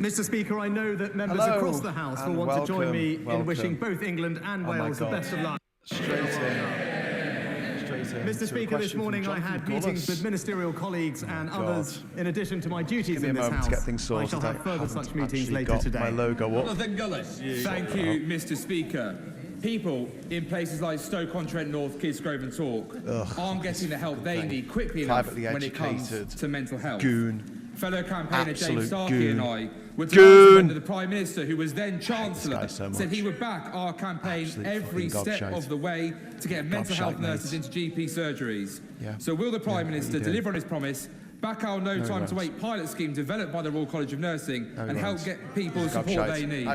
Mr. Speaker, I know that members across the House will want to join me in wishing both England and Wales the best of luck. Straight in. Mr. Speaker, this morning I had meetings with ministerial colleagues and others in addition to my duties in this House. To get things sorted. I shall have further such meetings later today. My logo up. Thank you, Mr. Speaker. People in places like Stoke-on-Trent North, Kidsgrove and Talk aren't getting the help they need quickly enough when it comes to mental health. Fellow campaigner James Starkey and I were delighted when the Prime Minister, who was then Chancellor, said he would back our campaign every step of the way to get mental health nurses into GP surgeries. So will the Prime Minister deliver on his promise, back our No Time to Wait pilot scheme developed by the Royal College of Nursing and help get people the support they need?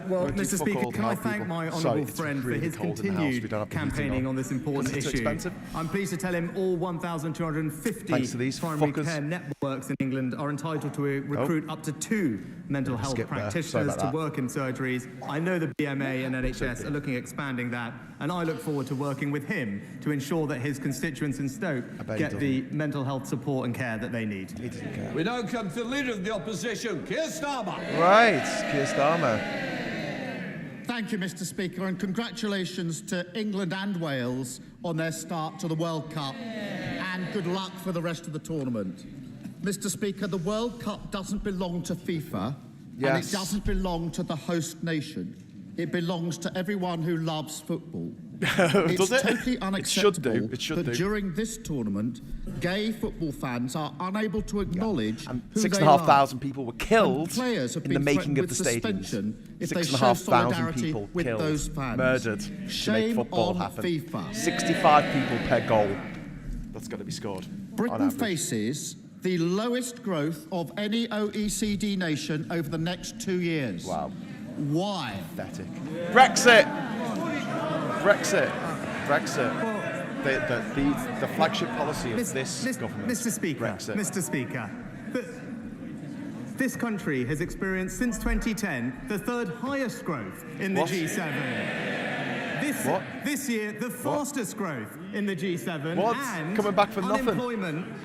Well, Mr. Speaker, can I thank my honourable friend for his continued campaigning on this important issue. I'm pleased to tell him all 1,250 primary care networks in England are entitled to recruit up to 2 mental health practitioners to work in surgeries. I know the BMA and NHS are looking at expanding that, and I look forward to working with him to ensure that his constituents in Stoke get the mental health support and care that they need. We now come to the Leader of the Opposition, Keir Starmer. Right, Keir Starmer. Thank you, Mr. Speaker, and congratulations to England and Wales on their start to the World Cup, and good luck for the rest of the tournament. Mr. Speaker, the World Cup doesn't belong to FIFA, and it doesn't belong to the host nation. It belongs to everyone who loves football. It's totally unacceptable that during this tournament, gay football fans are unable to acknowledge who 6,500 people were killed players have in the making of the stadiums. 6,500 people killed, those fans. murdered to make football happen. FIFA. 65 people per goal. That's got to be scored. Britain faces the lowest growth of any OECD nation over the next 2 years. Wow. Why? Pathetic. Brexit. The flagship policy of this government. Mr. Speaker, Brexit. Mr. Speaker, this country has experienced since 2010 the 3rd highest growth in the G7. This year, the fastest growth in the G7. And coming back from nothing.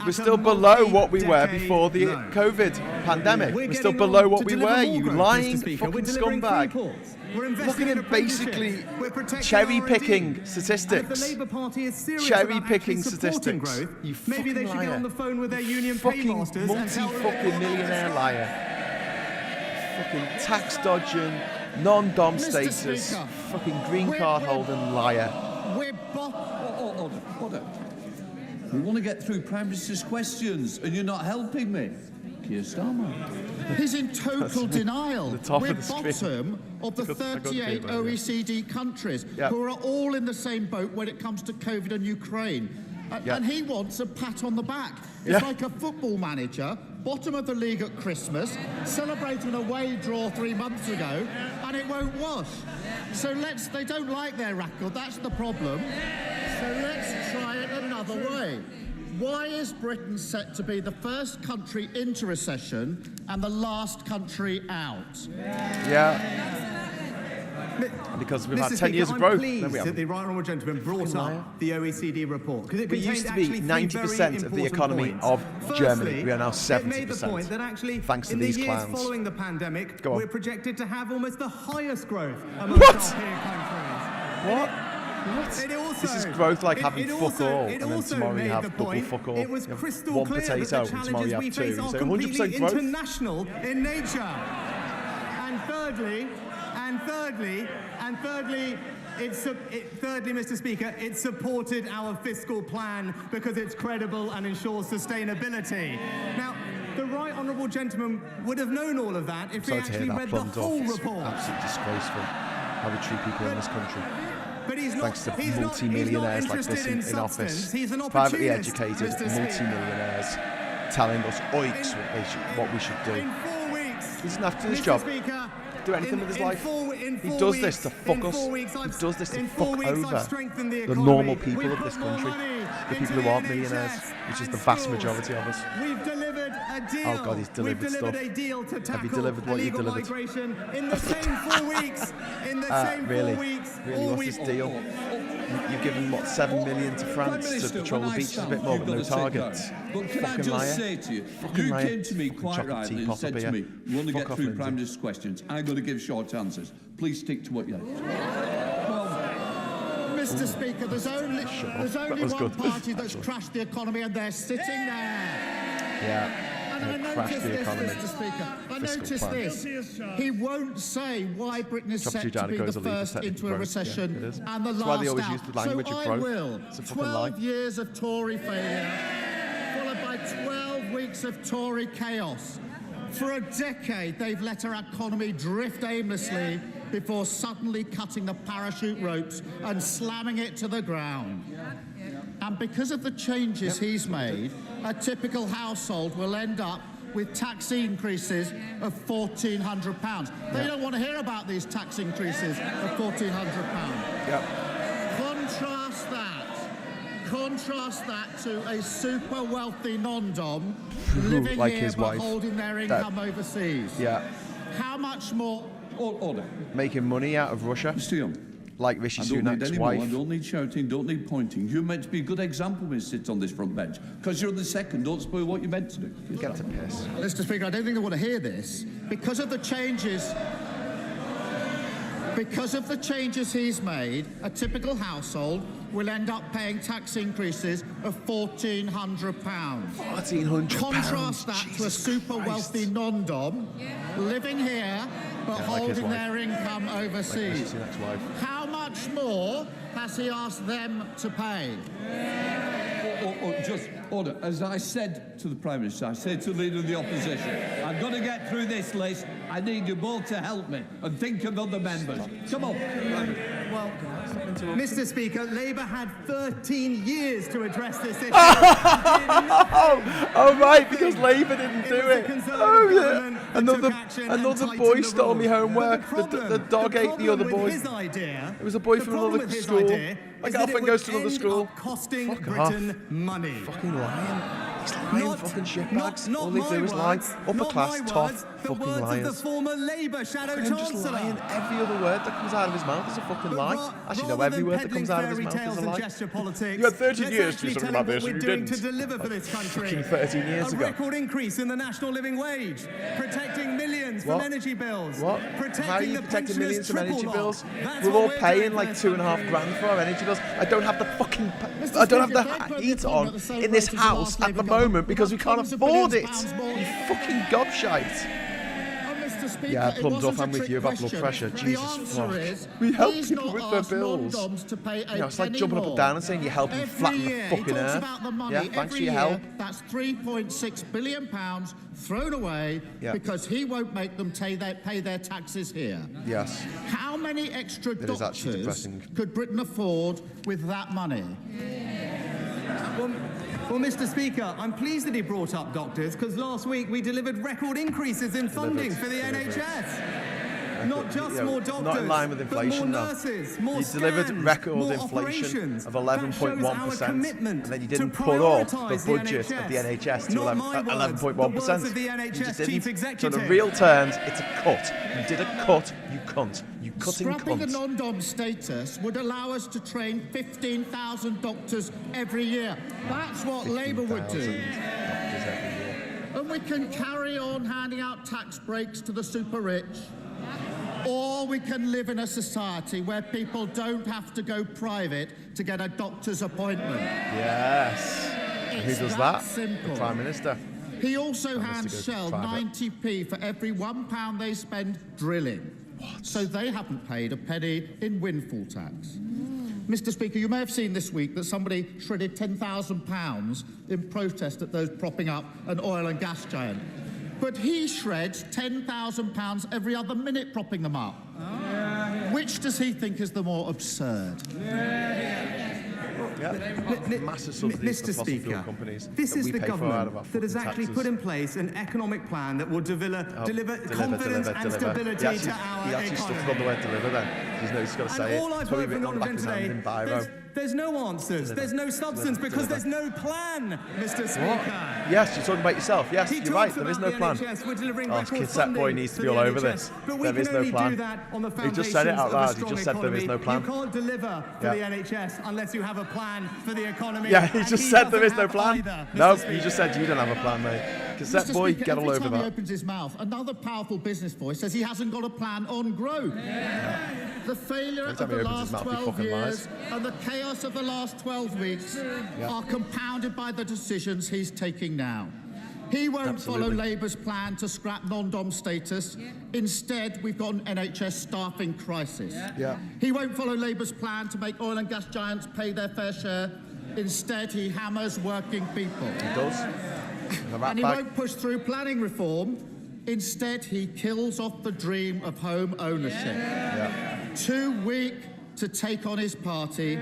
We're still below what we were before the COVID pandemic. We're still below what we were, you lying fucking scumbag. Looking at basically cherry-picking statistics. Cherry-picking statistics. You fucking Maybe they should get on the phone with their union paymasters. Multi-fucking millionaire liar. Fucking tax dodging, non-dom status, fucking green card holding liar. Hold on. We want to get through Prime Minister's questions, and you're not helping me. Keir Starmer. He's in total denial. We're bottom of the 38 OECD countries who are all in the same boat when it comes to COVID and Ukraine. And he wants a pat on the back. It's like a football manager, bottom of the league at Christmas, celebrating a away draw 3 months ago, and it won't wash. So they don't like their record, that's the problem. So let's try it another way. Why is Britain set to be the first country into recession and the last country out? Because we've had 10 years of growth. I'm pleased that the right honourable gentleman brought up the OECD report, because it used to be 90% of the economy of Germany. We are now 70%. It made the point that actually, thanks to in these the years clowns following the pandemic, we're projected to have almost the highest growth among our peer countries. This is growth like having fuck all, and then tomorrow you have double fuck all. It was you have crystal one clear potato, that the and tomorrow you have challenges two. we face are So completely 100% growth. international in nature. Thirdly, Mr. Speaker, it supported our fiscal plan because it's credible and ensures sustainability. Now, the right honourable gentleman would have known all of that if he actually read the whole report. Absolutely disgraceful how we treat people in this country. But he's Thanks to multi-millionaires like this in office, privately educated multi-millionaires telling us oiks what we should do. He doesn't have to do this job. Do anything with his life. He does this to fuck us. He does this to fuck over the normal people of this country. the people who aren't millionaires, which is the vast majority of us. We've delivered a deal. Oh God, he's delivered stuff. A deal to tackle Have you delivered what you delivered? Migration in the same 4 weeks. In the same 4 weeks. Really, what's this deal? You've given, what, 7 million to France to patrol the beaches a bit more with no targets. But can I just say to you, you came to me quite rightly and said to me, we want to get through Prime Minister's questions. I'm going to give short answers. Please stick to what you Mr. Speaker, there's only one party that's crashed the economy, and they're sitting there. Yeah. And I noticed this, Mr. Speaker. I noticed this. He won't say why Britain is set to be the first into a recession and the last out. So I will. 12 years of Tory failure, followed by 12 weeks of Tory chaos. For a decade, they've let our economy drift aimlessly before suddenly cutting the parachute ropes and slamming it to the ground. And because of the changes he's made, a typical household will end up with tax increases of £1,400. They don't want to hear about these tax increases of £1,400. Contrast that to a super wealthy non-dom living like here his but wife. holding their income overseas. Yeah. How much more? Order. Making money out of Russia. Mr. Young. Like Rishi Sunak's wife. I don't need shouting, don't need pointing. You're meant to be a good example when you sit on this front bench. Because you're on the second, don't spoil what you're meant to do. You get to piss. Mr. Speaker, I don't think they want to hear this. Because of the changes he's made, a typical household will end up paying tax increases of £1,400. £1,400. Contrast that to a super wealthy non-dom living here but holding their income overseas. How much more has he asked them to pay? Just order. As I said to the Prime Minister, I said to the Leader of the Opposition, I've got to get through this list. I need you both to help me and think of other members. Come on. Well, Mr. Speaker, Labour had 13 years to address this issue. Oh, right, because Labour didn't do it. Oh, yeah. Another boy stole me homework. The dog ate the other boy. It was a boy from another school. My girlfriend goes to another school. Costing Fuck Britain off. money. Fucking lying. He's lying, fucking shitbags. All they do is lie. Upper class, tough, fucking liars. The former Labour shadow Fucking just lying. Every other word that comes out of his mouth is a fucking lie. Actually, no, every word that comes out of his mouth is a lie. You had 13 years to do something about this, and you didn't. To deliver for this country. Fucking 13 years ago. A record increase in the national living wage, protecting millions from energy bills. What? How are you protecting millions from energy bills? We're all paying like $2,500 for our energy bills. I don't have the fucking, I don't have the heat on in this house at the moment because we can't afford it. You fucking gobshite. Yeah, plums off, I'm with you about blood pressure. Jesus fuck. We help people with their bills. It's like jumping up and down and saying you help them flatten the fucking earth. Yeah, thanks for your help. That's £3.6 billion thrown away because he won't make them pay their taxes here. Yes. How many extra doctors could Britain afford with that money? Well, Mr. Speaker, I'm pleased that he brought up doctors, because last week we delivered record increases in funding for the NHS. Not just more doctors, not in line with inflation, but more nurses, more scans, you delivered record inflation of 11.1%, and then you didn't put up the budget of the NHS to 11.1%. You just didn't. So in real terms, it's a cut. You did a cut, you cunt. You cutting cunt. Scrapping the non-dom status would allow us to train 15,000 doctors every year. That's what Labour would do. And we can carry on handing out tax breaks to the super rich. Or we can live in a society where people don't have to go private to get a doctor's appointment. Yes. And who does that? Simple. The Prime Minister. He also hands Shell 90p for every £1 they spend drilling. What? So they haven't paid a penny in windfall tax. Mr. Speaker, you may have seen this week that somebody shredded £10,000 in protest at those propping up an oil and gas giant. But he shreds £10,000 every other minute propping them up. Which does he think is the more absurd? Massive subsidies to fossil fuel companies. This is the government that has actually put in place an economic plan that will deliver confidence and stability to our economy. He actually stuck on the word deliver then. He's got to say it. All I've heard from London today, There's no answers. There's no substance because there's no plan, Mr. Speaker. Yes, you're talking about yourself. Yes, you're right. There is no plan. Cassette boy needs to be all over this. There is no plan. He just said it out loud. He just said there is no plan. You can't deliver for the NHS unless you have a plan for the economy. Yeah, he just said there is no plan. No, he just said you don't have a plan, mate. Cassette boy, get all over that. Every time he opens his mouth, another powerful business voice says he hasn't got a plan on growth. The failure of the last 12 years and the chaos of the last 12 weeks are compounded by the decisions he's taking now. He won't follow Labour's plan to scrap non-dom status. Instead, we've got an NHS staffing crisis. He won't follow Labour's plan to make oil and gas giants pay their fair share. Instead, he hammers working people. He does. And he won't push through planning reform. Instead, he kills off the dream of home ownership. Too weak to take on his party.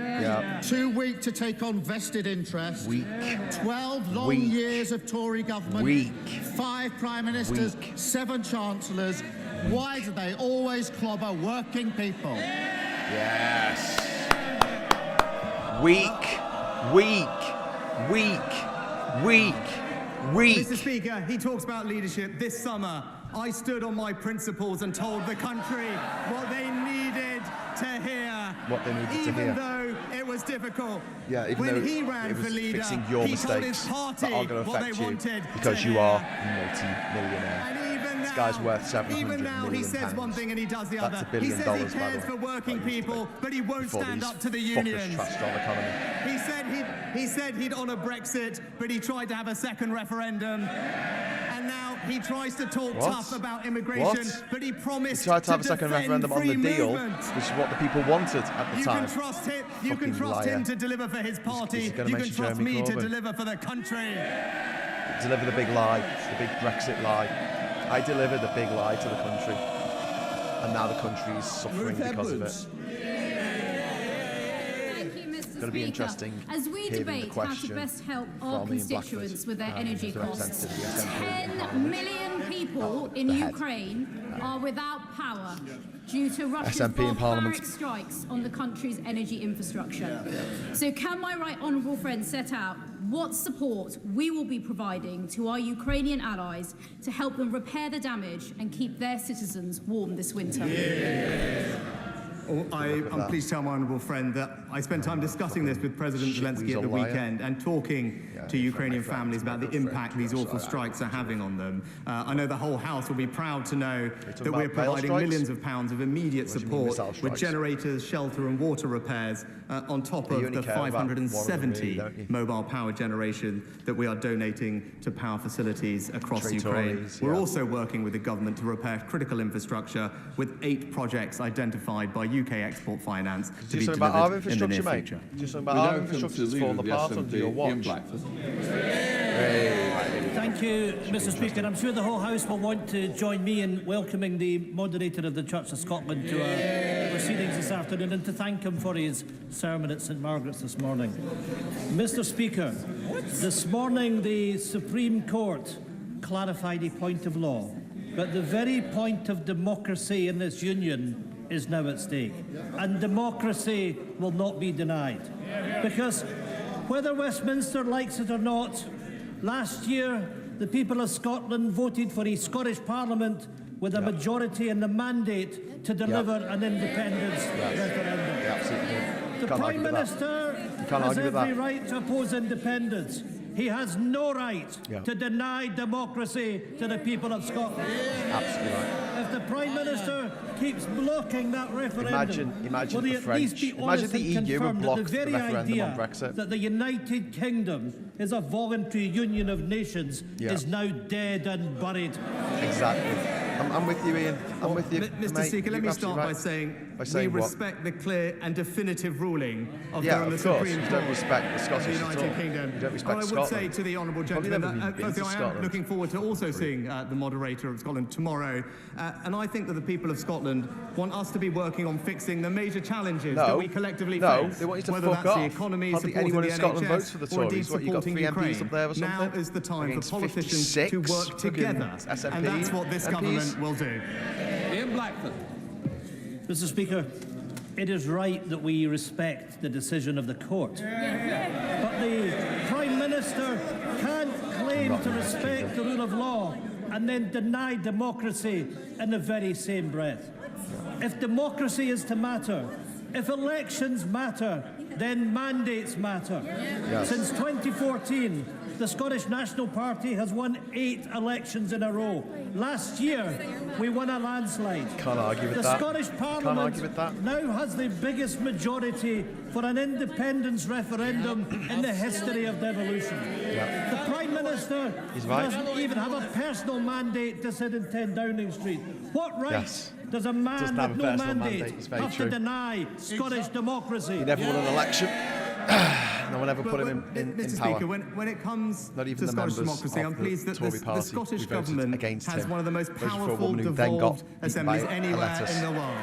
Too weak to take on vested interests. 12 long years of Tory government. 5 prime ministers, 7 chancellors. Why do they always clobber working people? Yes. Weak. Mr. Speaker, he talks about leadership. This summer, I stood on my principles and told the country what they needed to hear. What they needed to hear. Even though it was difficult. Yeah, even when though he ran it was for leader, fixing your he told his mistakes party that are going to affect you because you are a multi-millionaire. This guy's worth £700 million. Even now, he says one thing and he does the other. $1 billion, he says he cares for working people, but he won't stand up to the unions. He said he'd honour Brexit, but he tried to have a second referendum. And now he tries to talk tough about immigration, but he promised he tried to have a second referendum on the deal, which is what the people wanted at the time. You can trust him to deliver for his party. You can trust me to deliver for the country. Deliver the big lie, the big Brexit lie. I delivered a big lie to the country, and now the country is suffering because of it. It's going to be interesting as we debate how to best help our constituents with their energy costs. 10 million people in Ukraine are without power due to Russia's barbaric strikes on the country's energy infrastructure. So can my right honourable friend set out what support we will be providing to our Ukrainian allies to help them repair the damage and keep their citizens warm this winter? I'm pleased to tell my honourable friend that I spent time discussing this with President Zelensky at the weekend and talking to Ukrainian families about the impact these awful strikes are having on them. I know the whole House will be proud to know that we're providing millions of pounds of immediate support with generators, shelter and water repairs on top of the 570 mobile power generation that we are donating to power facilities across Ukraine. We're also working with the government to repair critical infrastructure with 8 projects identified by UK Export Finance to be delivered in the near future. Do you about our infrastructure's fallen apart under your watch? Thank you, Mr. Speaker. I'm sure the whole House will want to join me in welcoming the moderator of the Church of Scotland to our proceedings this afternoon and to thank him for his sermon at St Margaret's this morning. Mr. Speaker, this morning the Supreme Court clarified a point of law, but the very point of democracy in this union is now at stake, and democracy will not be denied. Because whether Westminster likes it or not, last year the people of Scotland voted for a Scottish Parliament with a majority and the mandate to deliver an independence referendum. The Prime Minister has every right to oppose independence. He has no right to deny democracy to the people of Scotland. Absolutely right. If the Prime Minister keeps blocking that referendum, imagine will he the at French, least be honest and confirm that the very idea Brexit. that the United Kingdom is a voluntary union of nations is now dead and buried? Exactly. I'm with you, Ian. I'm with you. Mr. Speaker, let me start by saying we respect the clear and definitive ruling of the Supreme Court. You don't respect the Scottish United Kingdom. You don't respect Scotland. I would say to the honourable gentleman that firstly I am looking forward to also seeing the moderator of Scotland tomorrow, and I think that the people of Scotland want us to be working on fixing the major challenges that we collectively face. They want you to whether fuck that's off. the economy, Hardly supporting anyone the in Scotland votes NHS, for the or indeed Tories. What, you got supporting 3 MPs Ukraine. up there or something? Now is the time for politicians 56 to work together, and that's what this government will do. Ian Blackford. Mr. Speaker, it is right that we respect the decision of the court. But the Prime Minister can't claim to respect the rule of law and then deny democracy in the very same breath. If democracy is to matter, if elections matter, then mandates matter. Yes. Since 2014, the Scottish National Party has won 8 elections in a row. Last year, we won a landslide. Can't argue with the that. Scottish Parliament now has the biggest majority for an independence referendum in the history of devolution. Yeah. The Prime Minister doesn't even have a personal mandate to sit in 10 Downing Street. What right does a man with no mandate have to deny Scottish democracy? He never won an election. No one ever put him in Mr. power. Speaker, when it comes to Scottish democracy, I'm pleased that the Scottish Government has one of the most powerful devolved assemblies anywhere in the world.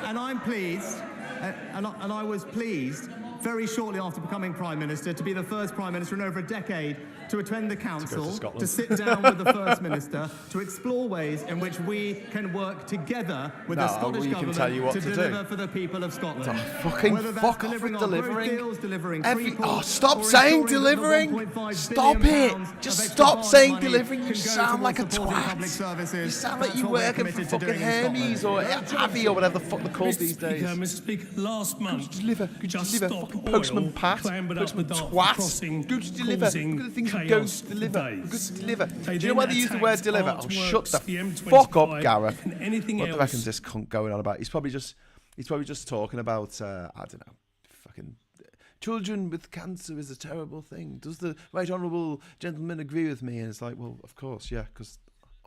And I'm pleased, and I was pleased very shortly after becoming Prime Minister to be the first Prime Minister in over a decade to attend the Council, to sit down with the First Minister, to explore ways in which we can work together with the Scottish Government to deliver for the people of Scotland. Fucking fuck off with delivering. Stop saying delivering! Stop it! Just stop saying delivering. You sound like a twat. You sound like you're working for fucking Hermes or Abbey or whatever the fuck they're called these days. Mr. Speaker, last month, could you deliver? Fucking Postman Pat, Postman Twat. Could you deliver? Look at the things you go to deliver. Good to deliver. Do you know why they use the word deliver? Oh, shut the fuck up, Gareth. What do you reckon this cunt going on about? He's probably just talking about I don't know, fucking children with cancer is a terrible thing. Does the right honourable gentleman agree with me? And it's like, well, of course, yeah, because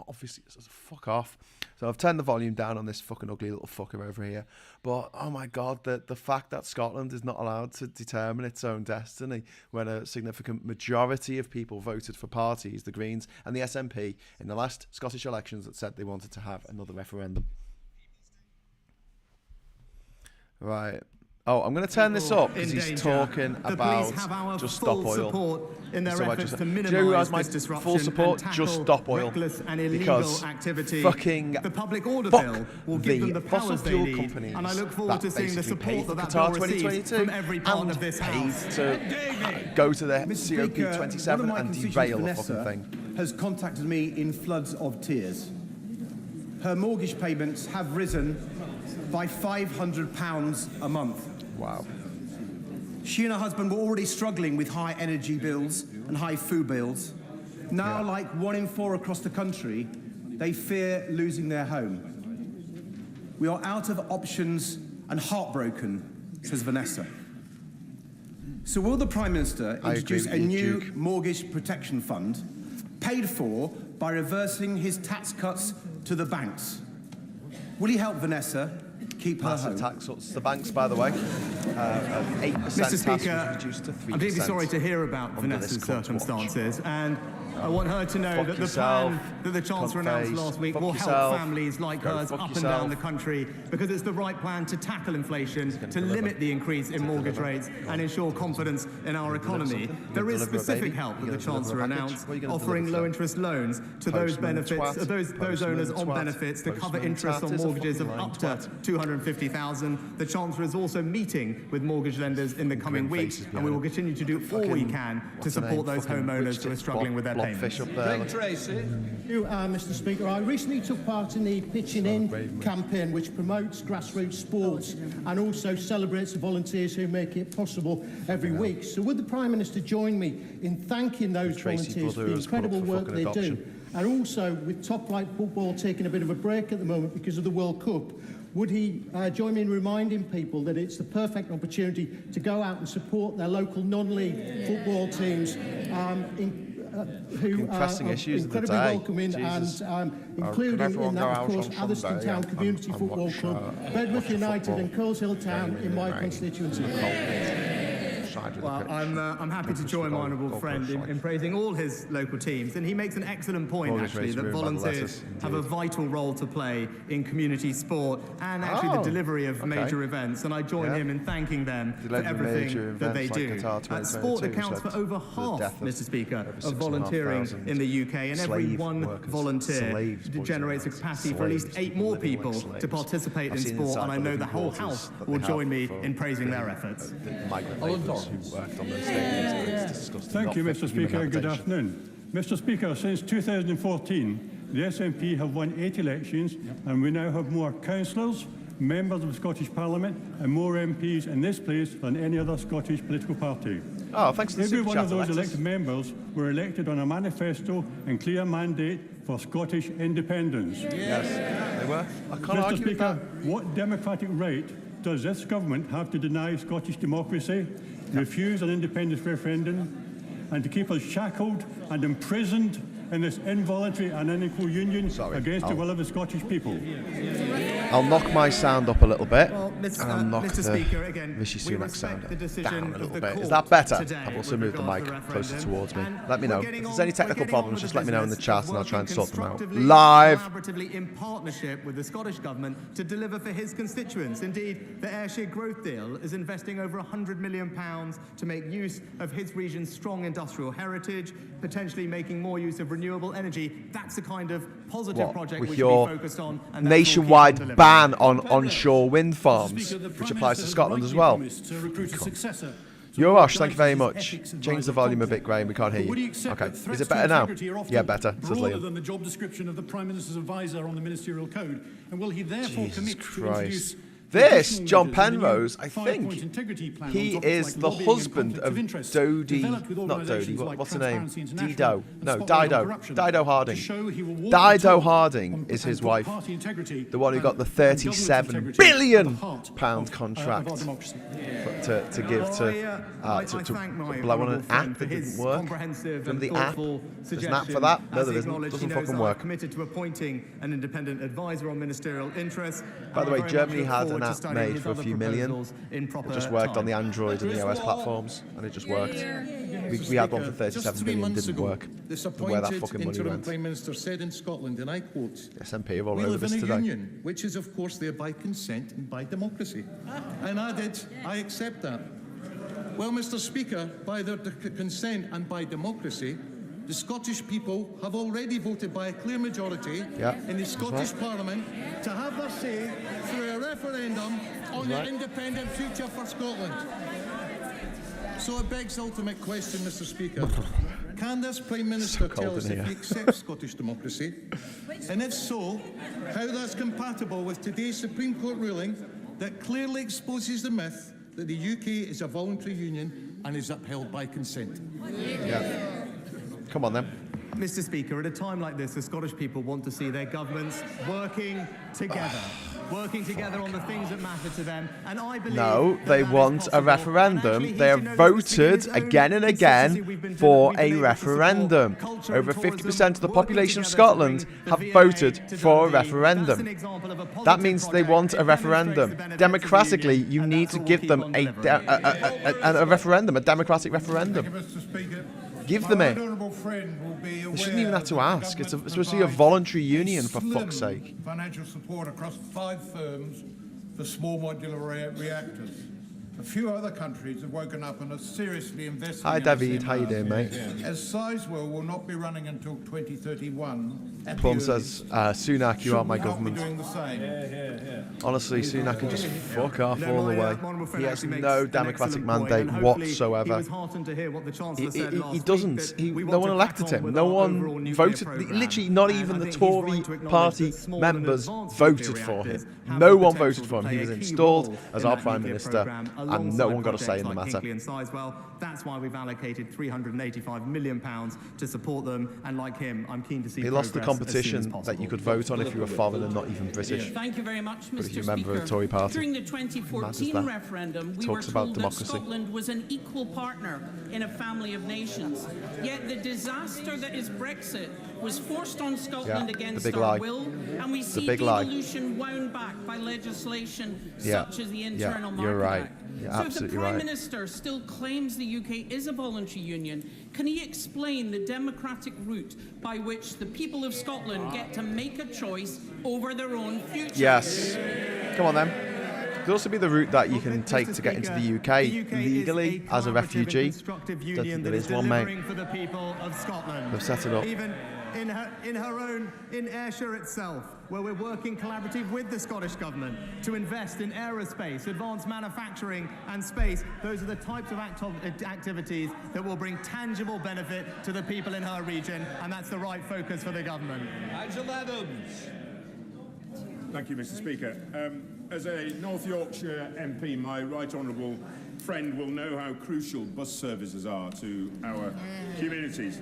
obviously it's fuck off. So I've turned the volume down on this fucking ugly little fucker over here. But oh my God, the fact that Scotland is not allowed to determine its own destiny when a significant majority of people voted for parties, the Greens and the SNP, in the last Scottish elections that said they wanted to have another referendum. Right. Oh, I'm going to turn this up because he's talking about Just Stop Oil. In their efforts to minimise this disruption full support, Just Stop Oil. And illegal activity. Fucking the public order bill will give them the powers they need, companies and I look forward to seeing the support that bill receives from every part of this House. To go to the COP27 and derail the fucking thing. Has contacted me in floods of tears. Her mortgage payments have risen by £500 a month. Wow. She and her husband were already struggling with high energy bills and high food bills. Now, like 1 in 4 across the country, they fear losing their home. We are out of options and heartbroken, says Vanessa. So will the Prime Minister introduce a new mortgage protection fund paid for by reversing his tax cuts to the banks? Will he help Vanessa keep her home? Tax cuts to the banks, by the way. 8% Mr. Speaker, was reduced to 3%. I'm deeply sorry to hear about Vanessa's circumstances, and I want her to know that the plan that the Chancellor announced last week will help families like hers up and down the country, because it's the right plan to tackle inflation, to limit the increase in mortgage rates and ensure confidence in our economy. There is specific help that the Chancellor announced, offering low-interest loans to those owners on benefits to cover interest on mortgages of up to $250,000. The Chancellor is also meeting with mortgage lenders in the coming weeks, and we will continue to do all we can to support those homeowners who are struggling with their payments. Tracy. Mr. Speaker, I recently took part in the Pitching In campaign, which promotes grassroots sports and also celebrates the volunteers who make it possible every week. So would the Prime Minister join me in thanking those volunteers for the incredible work they do? And also, with top-flight football taking a bit of a break at the moment because of the World Cup, would he join me in reminding people that it's the perfect opportunity to go out and support their local non-league football teams who are incredibly welcoming and including in that, of course, Atherstone Town Community Football Club, Bedworth United and Coleshill Town in my constituency. Well, I'm happy to join my honourable friend in praising all his local teams, and he makes an excellent point, actually, that volunteers have a vital role to play in community sport and actually the delivery of major events, and I join him in thanking them for everything that they do. Sport accounts for over half, Mr. Speaker, of volunteering in the UK, and every one volunteer generates a capacity for at least 8 more people to participate in sport, and I know the whole House will join me in praising their efforts. Thank you, Mr. Speaker, and good afternoon. Mr. Speaker, since 2014, the SNP have won 8 elections, and we now have more councillors, members of the Scottish Parliament, and more MPs in this place than any other Scottish political party. Oh, thanks to the Every one of those elected members were elected on a manifesto and clear mandate for Scottish independence. Yes, they were. I can't Mr. argue Speaker, with that. what democratic right does this government have to deny Scottish democracy, refuse an independence referendum, and to keep us shackled and imprisoned in this involuntary and unequal union against the will of the Scottish people? I'll knock my sound up a little bit, Well, and I'll knock Mr. the Speaker, again, Rishi we Sunak respect sound the decision down a of little the bit. court Is that better? today I've also with moved the regard mic to the closer referendum. towards me. And Let me know. we're If getting there's on- any technical we're getting on problems, with just the let me know in the business chat of and I'll try and working sort them out. constructively, Live! collaboratively in partnership with the Scottish Government to deliver for his constituents. Indeed, the Ayrshire Growth Deal is investing over £100 million to make use of his region's strong industrial heritage, potentially making more use of renewable energy. That's the kind of positive project we with should be your focused on. And that's what we'll keep on nationwide delivering. ban on onshore wind farms, which applies to Scotland as well. Yosh, thank you very much. Change the volume a bit, Graham. We can't hear you. Okay, is it better now? Yeah, better. Broader than the job description of the Prime Minister's advisor on the Ministerial Code, and will he therefore commit to introduce this, John Penrose, I think, he is the husband of Dodie, not Dodie, what's the name? Dido. No, Dido Harding. Dido Harding is his wife, the one who got the £37 billion contract to give to blow on an app that didn't work. From the app, there's an app for that? No, there isn't. It doesn't fucking work. Committed to appointing an independent advisor on ministerial interests. By the way, Germany had an app made for a few million. It just worked on the Android and the iOS platforms, and it just worked. We had one for 37 billion, didn't work. Where that fucking money went. Prime Minister said in Scotland, and I quote, the SNP have all "We over live this in a today. union, which is of course there by consent and by democracy." And added, "I accept that." Well, Mr. Speaker, by their consent and by democracy, the Scottish people have already voted by a clear majority in the Scottish Parliament to have their say through a referendum on the independent future for Scotland. So it begs the ultimate question, Mr. Speaker. Can this Prime Minister tell us if he accepts Scottish democracy? And if so, how that's compatible with today's Supreme Court ruling that clearly exposes the myth that the UK is a voluntary union and is upheld by consent? Come on then. Mr. Speaker, at a time like this, the Scottish people want to see their governments working together. Working together on the things that matter to them, and I believe no, they want a referendum. They have voted again and again for a referendum. Over 50% of the population of Scotland have voted for a referendum. That means they want a referendum. Democratically, you need to give them a referendum, a democratic referendum. Give them it. They shouldn't even have to ask. It's supposed to be a voluntary union, for fuck's sake. Financial support across 5 firms for small modular reactors. A few other countries have woken up and are seriously investing. Hi, David. How you doing, mate? As Sizewell will not be running until 2031. Plum says, Sunak, you are my government. Doing the same. Honestly, Sunak can just fuck off all the way. He has no democratic mandate whatsoever. He doesn't. No one elected him. No one voted. Literally, not even the Tory party members voted for him. No one voted for him. He was installed as our Prime Minister, and no one got a say in the matter. That's why we've allocated £385 million to support them, and like him, I'm keen to see he lost the competition that you could vote on if you were foreign and not even British. Thank you very much, Mr. But if you remember the Tory party, during the 2014 referendum, we were told that Scotland was an equal partner in a family of nations. Yet the disaster that is Brexit was forced on Scotland against big our lie. will, and we see devolution wound back by legislation such as the Internal Market you're right. Act. You're so if the absolutely Prime right. Minister still claims the UK is a voluntary union, can he explain the democratic route by which the people of Scotland get to make a choice over their own future? Yes. Come on then. Could also be the route that you can take to get into the UK legally as a refugee. Don't think there is one, mate. They've set it up. Even in Ayrshire itself, where we're working collaboratively with the Scottish Government to invest in aerospace, advanced manufacturing and space. Those are the types of activities that will bring tangible benefit to the people in her region, and that's the right focus for the government. Angela Adams. Thank you, Mr. Speaker. As a North Yorkshire MP, my right honourable friend will know how crucial bus services are to our communities.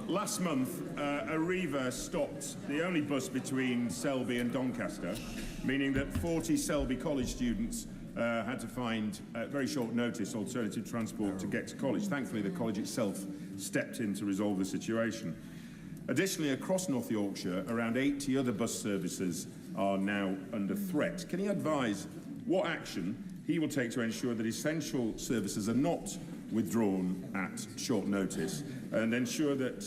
Last month, Arriva stopped the only bus between Selby and Doncaster, meaning that 40 Selby College students had to find, at very short notice, alternative transport to get to college. Thankfully, the college itself stepped in to resolve the situation. Additionally, across North Yorkshire, around 80 other bus services are now under threat. Can he advise what action he will take to ensure that essential services are not withdrawn at short notice and ensure that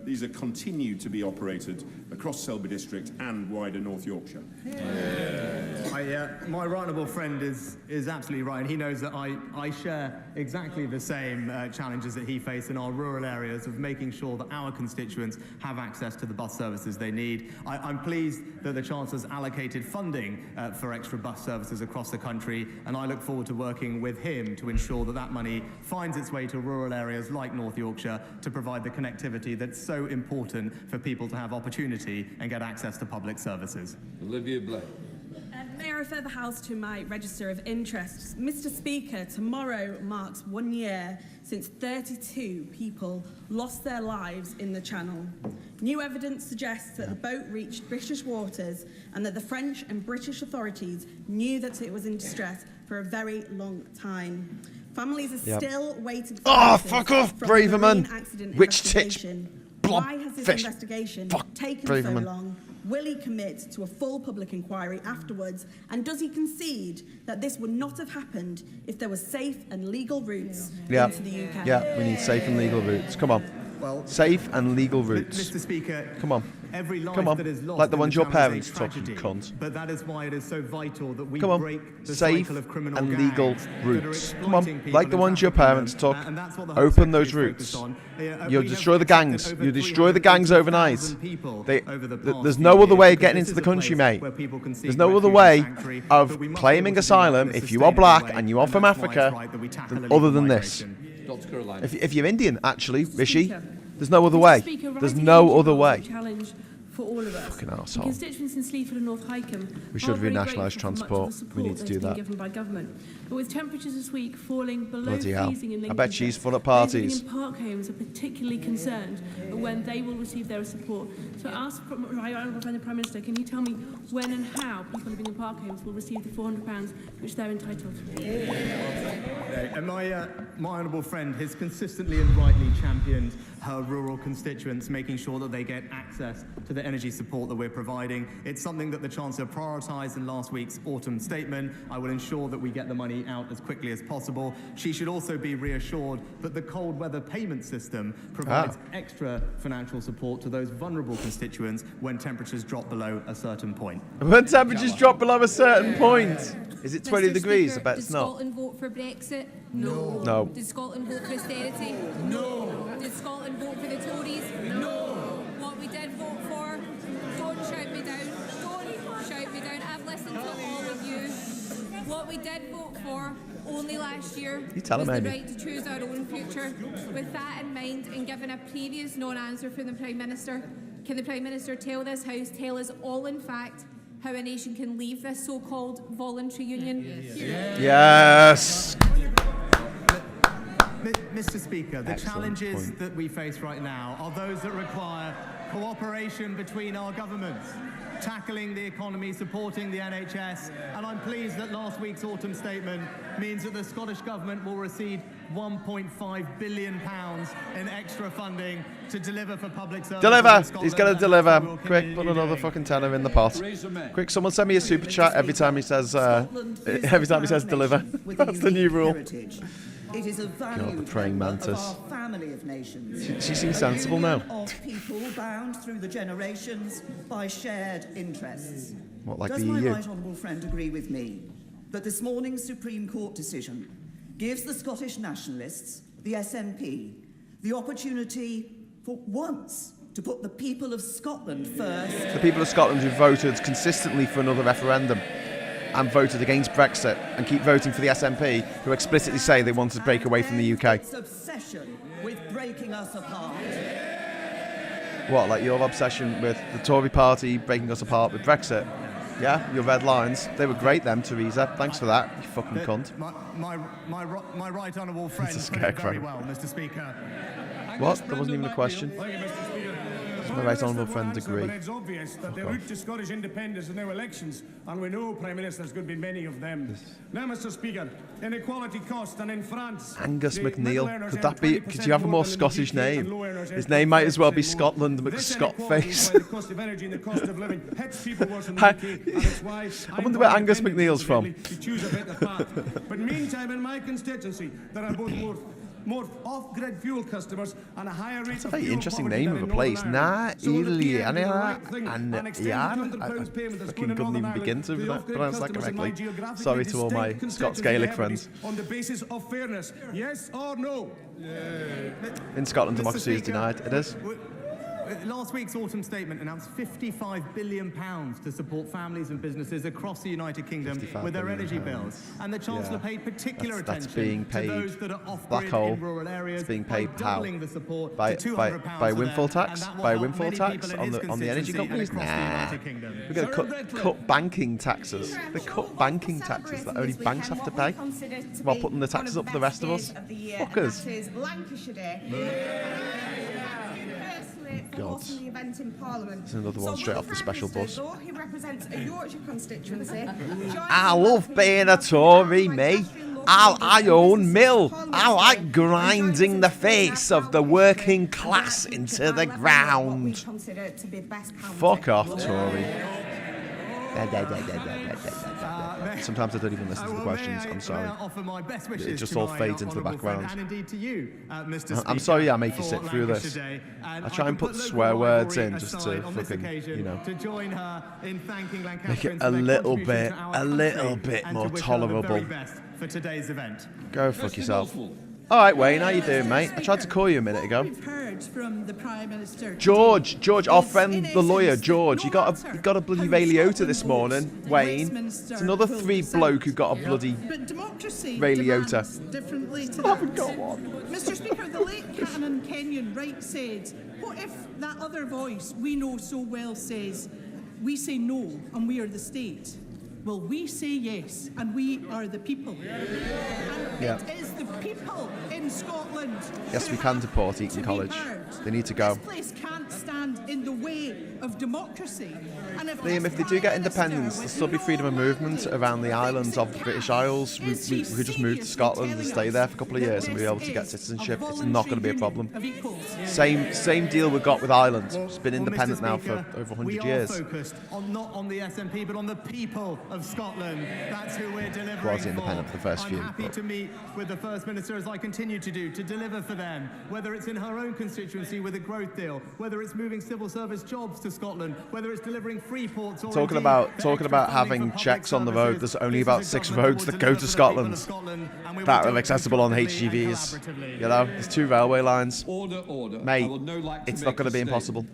these are continued to be operated across Selby District and wider North Yorkshire? My right honourable friend is absolutely right, and he knows that I share exactly the same challenges that he faced in our rural areas of making sure that our constituents have access to the bus services they need. I'm pleased that the Chancellor's allocated funding for extra bus services across the country, and I look forward to working with him to ensure that that money finds its way to rural areas like North Yorkshire to provide the connectivity that's so important for people to have opportunity and get access to public services. Olivia Blake. May I refer the House to my register of interests? Mr. Speaker, tomorrow marks 1 year since 32 people lost their lives in the Channel. New evidence suggests that the boat reached British waters and that the French and British authorities knew that it was in distress for a very long time. Families are still waiting for fuck off, Braverman! Witch tit! Why has this investigation taken so long? Will he commit to a full public inquiry afterwards? And does he concede that this would not have happened if there were safe and legal routes into the UK? Yeah, we need safe and legal routes. Come on. Well, safe and legal routes. Mr. Speaker, come on. Every life that is lost like the in ones the your Channel parents is a took, you tragedy, cunt. But that is why it is so vital that we Come on. break the Safe cycle of criminal and gangs legal that routes. are Come on, exploiting like the people ones your and trafficking parents took. them. And that's what the Home Open those Secretary is routes. focused on. You'll We destroy have the gangs. protected You over destroy the gangs overnight. 300,000 people over the There's past no few other way of years, getting because into this the is a country, place mate. where people can seek There's no other refuge way and sanctuary, of but we must be claiming able to do asylum that in a if you are black sustainable and way, you are and from that's why Africa, it's right that we tackle other illegal than this. migration. Dr. Caroline. If you're Indian, actually, Rishi, Speaker. there's no other Mr. way. Speaker, There's rising no energy other bills way. are a challenge for all of us. Fucking The arsehole. constituents in Sleaford and North Hykeham We should are very renationalise grateful for transport. much of the support We need to that do has been that. given by government. But with temperatures this week falling below Bloody hell. freezing in I Lincolnshire, bet she's full at those living parties. in park homes are particularly concerned when they will receive their support. So I ask my honourable friend the Prime Minister, can you tell me when and how people living in park homes will receive the £400 which they're entitled to? And my honourable friend has consistently and rightly championed her rural constituents, making sure that they get access to the energy support that we're providing. It's something that the Chancellor prioritised in last week's autumn statement. I will ensure that we get the money out as quickly as possible. She should also be reassured that the cold weather payment system provides extra financial support to those vulnerable constituents when temperatures drop below a certain point. When temperatures drop below a certain point. Is it 20 degrees? Speaker, I bet does it's not. Scotland vote for Brexit? No. No. Does Scotland vote for austerity? No. Does Scotland vote for the Tories? No. What we did vote for, don't shout me down. Don't shout me down. I've listened to all of you. What we did vote for only last year was the right to choose our own future. With that in mind, and given a previous non-answer from the Prime Minister, can the Prime Minister tell this House, tell us all in fact, how a nation can leave this so-called voluntary union? Yes. Mr. Speaker, the challenges that we face right now are those that require cooperation between our governments, tackling the economy, supporting the NHS, and I'm pleased that last week's autumn statement means that the Scottish Government will receive £1.5 billion in extra funding to deliver for public services. Deliver! He's going to deliver. Quick, put another fucking tenner in the pot. Quick, someone send me a super chat every time he says deliver. That's the new rule. It is a value the praying mantis. of our family of nations. She seems sensible now. Of people bound through the generations by shared interests. What, like Does the my EU? right honourable friend agree with me that this morning's Supreme Court decision gives the Scottish nationalists, the SNP, the opportunity for once to put the people of Scotland first? The people of Scotland who voted consistently for another referendum and voted against Brexit and keep voting for the SNP, who explicitly say they want to break away from the UK. Its obsession with breaking us apart. What, like your obsession with the Tory party breaking us apart with Brexit? Yeah, your red lines. They were great, them, Theresa. Thanks for that, you fucking cunt. My right honourable friend put it very well, Mr. Speaker. What? There wasn't even a question. My right honourable friend agree. It's obvious that the route to Scottish independence is now elections, and we know, Prime Minister, there's going to be many of them. Now, Mr. Speaker, inequality cost, and in France... Angus McNeil. Could that be... Could you have a more Scottish name? His name might as well be Scotland McScottface. I wonder where Angus McNeil's from. But meantime, in my constituency, there are both more off-grid fuel customers and a higher rate That's a very interesting name of a place. I fucking couldn't even begin to pronounce that correctly. Sorry to all my Scots Gaelic friends. On the basis of fairness, yes or no? In Scotland, democracy is denied. It is. Last week's autumn statement announced £55 billion to support families and businesses across the United Kingdom with their energy bills. And the Chancellor paid particular attention to those that are off-grid in rural areas it's being paid by doubling the support by to £200 by windfall tax? By windfall tax on the energy companies? Nah. We're going to cut banking taxes. They cut banking taxes that only banks have to pay while putting the taxes up for the rest of us. Fuckers. God. The event in Parliament. There's another one straight off the special bus. Who represents a Yorkshire constituency. I love being a Tory, me. I own mill. I like grinding the face of the working class into the ground. Fuck off, Tory. Sometimes I don't even listen to the questions. I'm sorry. It just all fades into the background. I'm sorry I make you sit through this. I try and put swear words in just to fucking, you know, make it a little bit more tolerable. For today's event. Go fuck yourself. All right, Wayne, how you doing, mate? I tried to call you a minute ago. We've heard from the Prime Minister. George, our friend, the lawyer, George. He got a bloody Ray Liotta this morning. Wayne, it's another three bloke who got a bloody Ray Liotta. Differently to that. Mr. Speaker, the late Canon Kenyon Wright said, "What if that other voice we know so well says, we say no and we are the state? Well, we say yes, and we are the people. And it is the people in Scotland. Yes, we can deport Eton College. They need to go. This place can't stand in the way of democracy. And Liam, if they do get independence, there'll still be freedom of movement around the islands of the British Isles. We just move to Scotland and stay there for a couple of years and we'll be able to get citizenship. It's not going to be a problem. Same deal we got with Ireland. It's been independent now for over 100 years. We are focused not on the SNP, but on the people of Scotland. That's who we're delivering Quasi-independent for the first few. I'm happy to meet with the First Minister, as I continue to do, to deliver for them, whether it's in her own constituency with a growth deal, whether it's moving civil service jobs to Scotland, whether it's delivering free ports, or talking about having checks on the road. There's only about 6 roads that go to Scotland that are accessible on HGVs. You know, there's 2 railway lines. Order. Mate, it's not going to be impossible.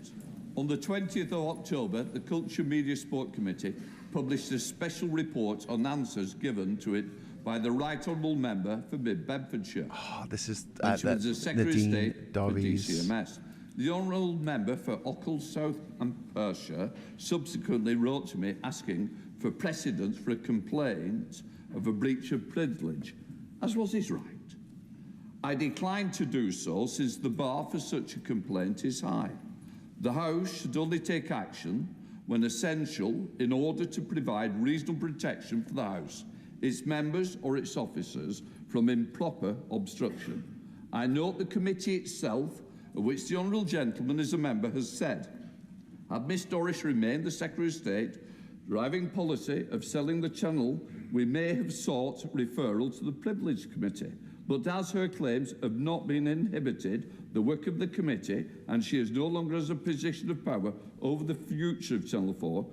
On the 20th of October, the Culture, Media, Sport Committee published a special report on answers given to it by the Right Honourable Member for Mid-Bedfordshire. Oh, this is the Secretary of State for Doris. DCMS. The Honourable Member for Occles, South and Perthshire subsequently wrote to me asking for precedence for a complaint of a breach of privilege, as was his right. I decline to do so since the bar for such a complaint is high. The House should only take action when essential in order to provide reasonable protection for the House, its members or its officers from improper obstruction. I note the committee itself, of which the Honourable Gentleman is a member, has said, had Miss Doris remained the Secretary of State, driving policy of selling the channel, we may have sought referral to the Privilege Committee. But as her claims have not been inhibited the work of the committee, and she is no longer has a position of power over the future of Channel 4,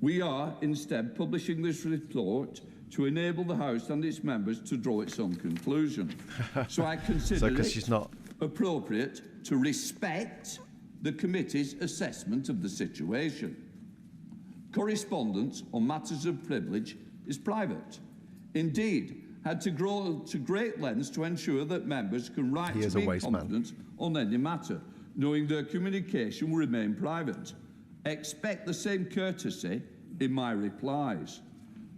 we are instead publishing this report to enable the House and its members to draw its own conclusion. So I consider she's not appropriate to respect the committee's assessment of the situation. Correspondence on matters of privilege is private. Indeed, had to grow to great lengths to ensure that members can write to me in confidence on any matter, knowing their communication will remain private. Expect the same courtesy in my replies.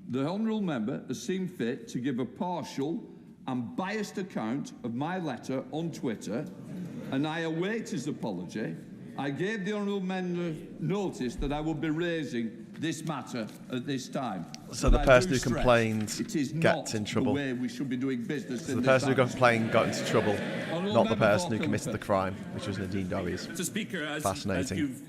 The Honourable Member has seen fit to give a partial and biased account of my letter on Twitter, and I await his apology. I gave the Honourable Member notice that I will be raising this matter at this time. So the person who complained gets in trouble. The way we should be doing business. So the person who complained got into trouble, not the person who committed the crime, which was Nadine Dorries. Mr. Speaker, Fascinating.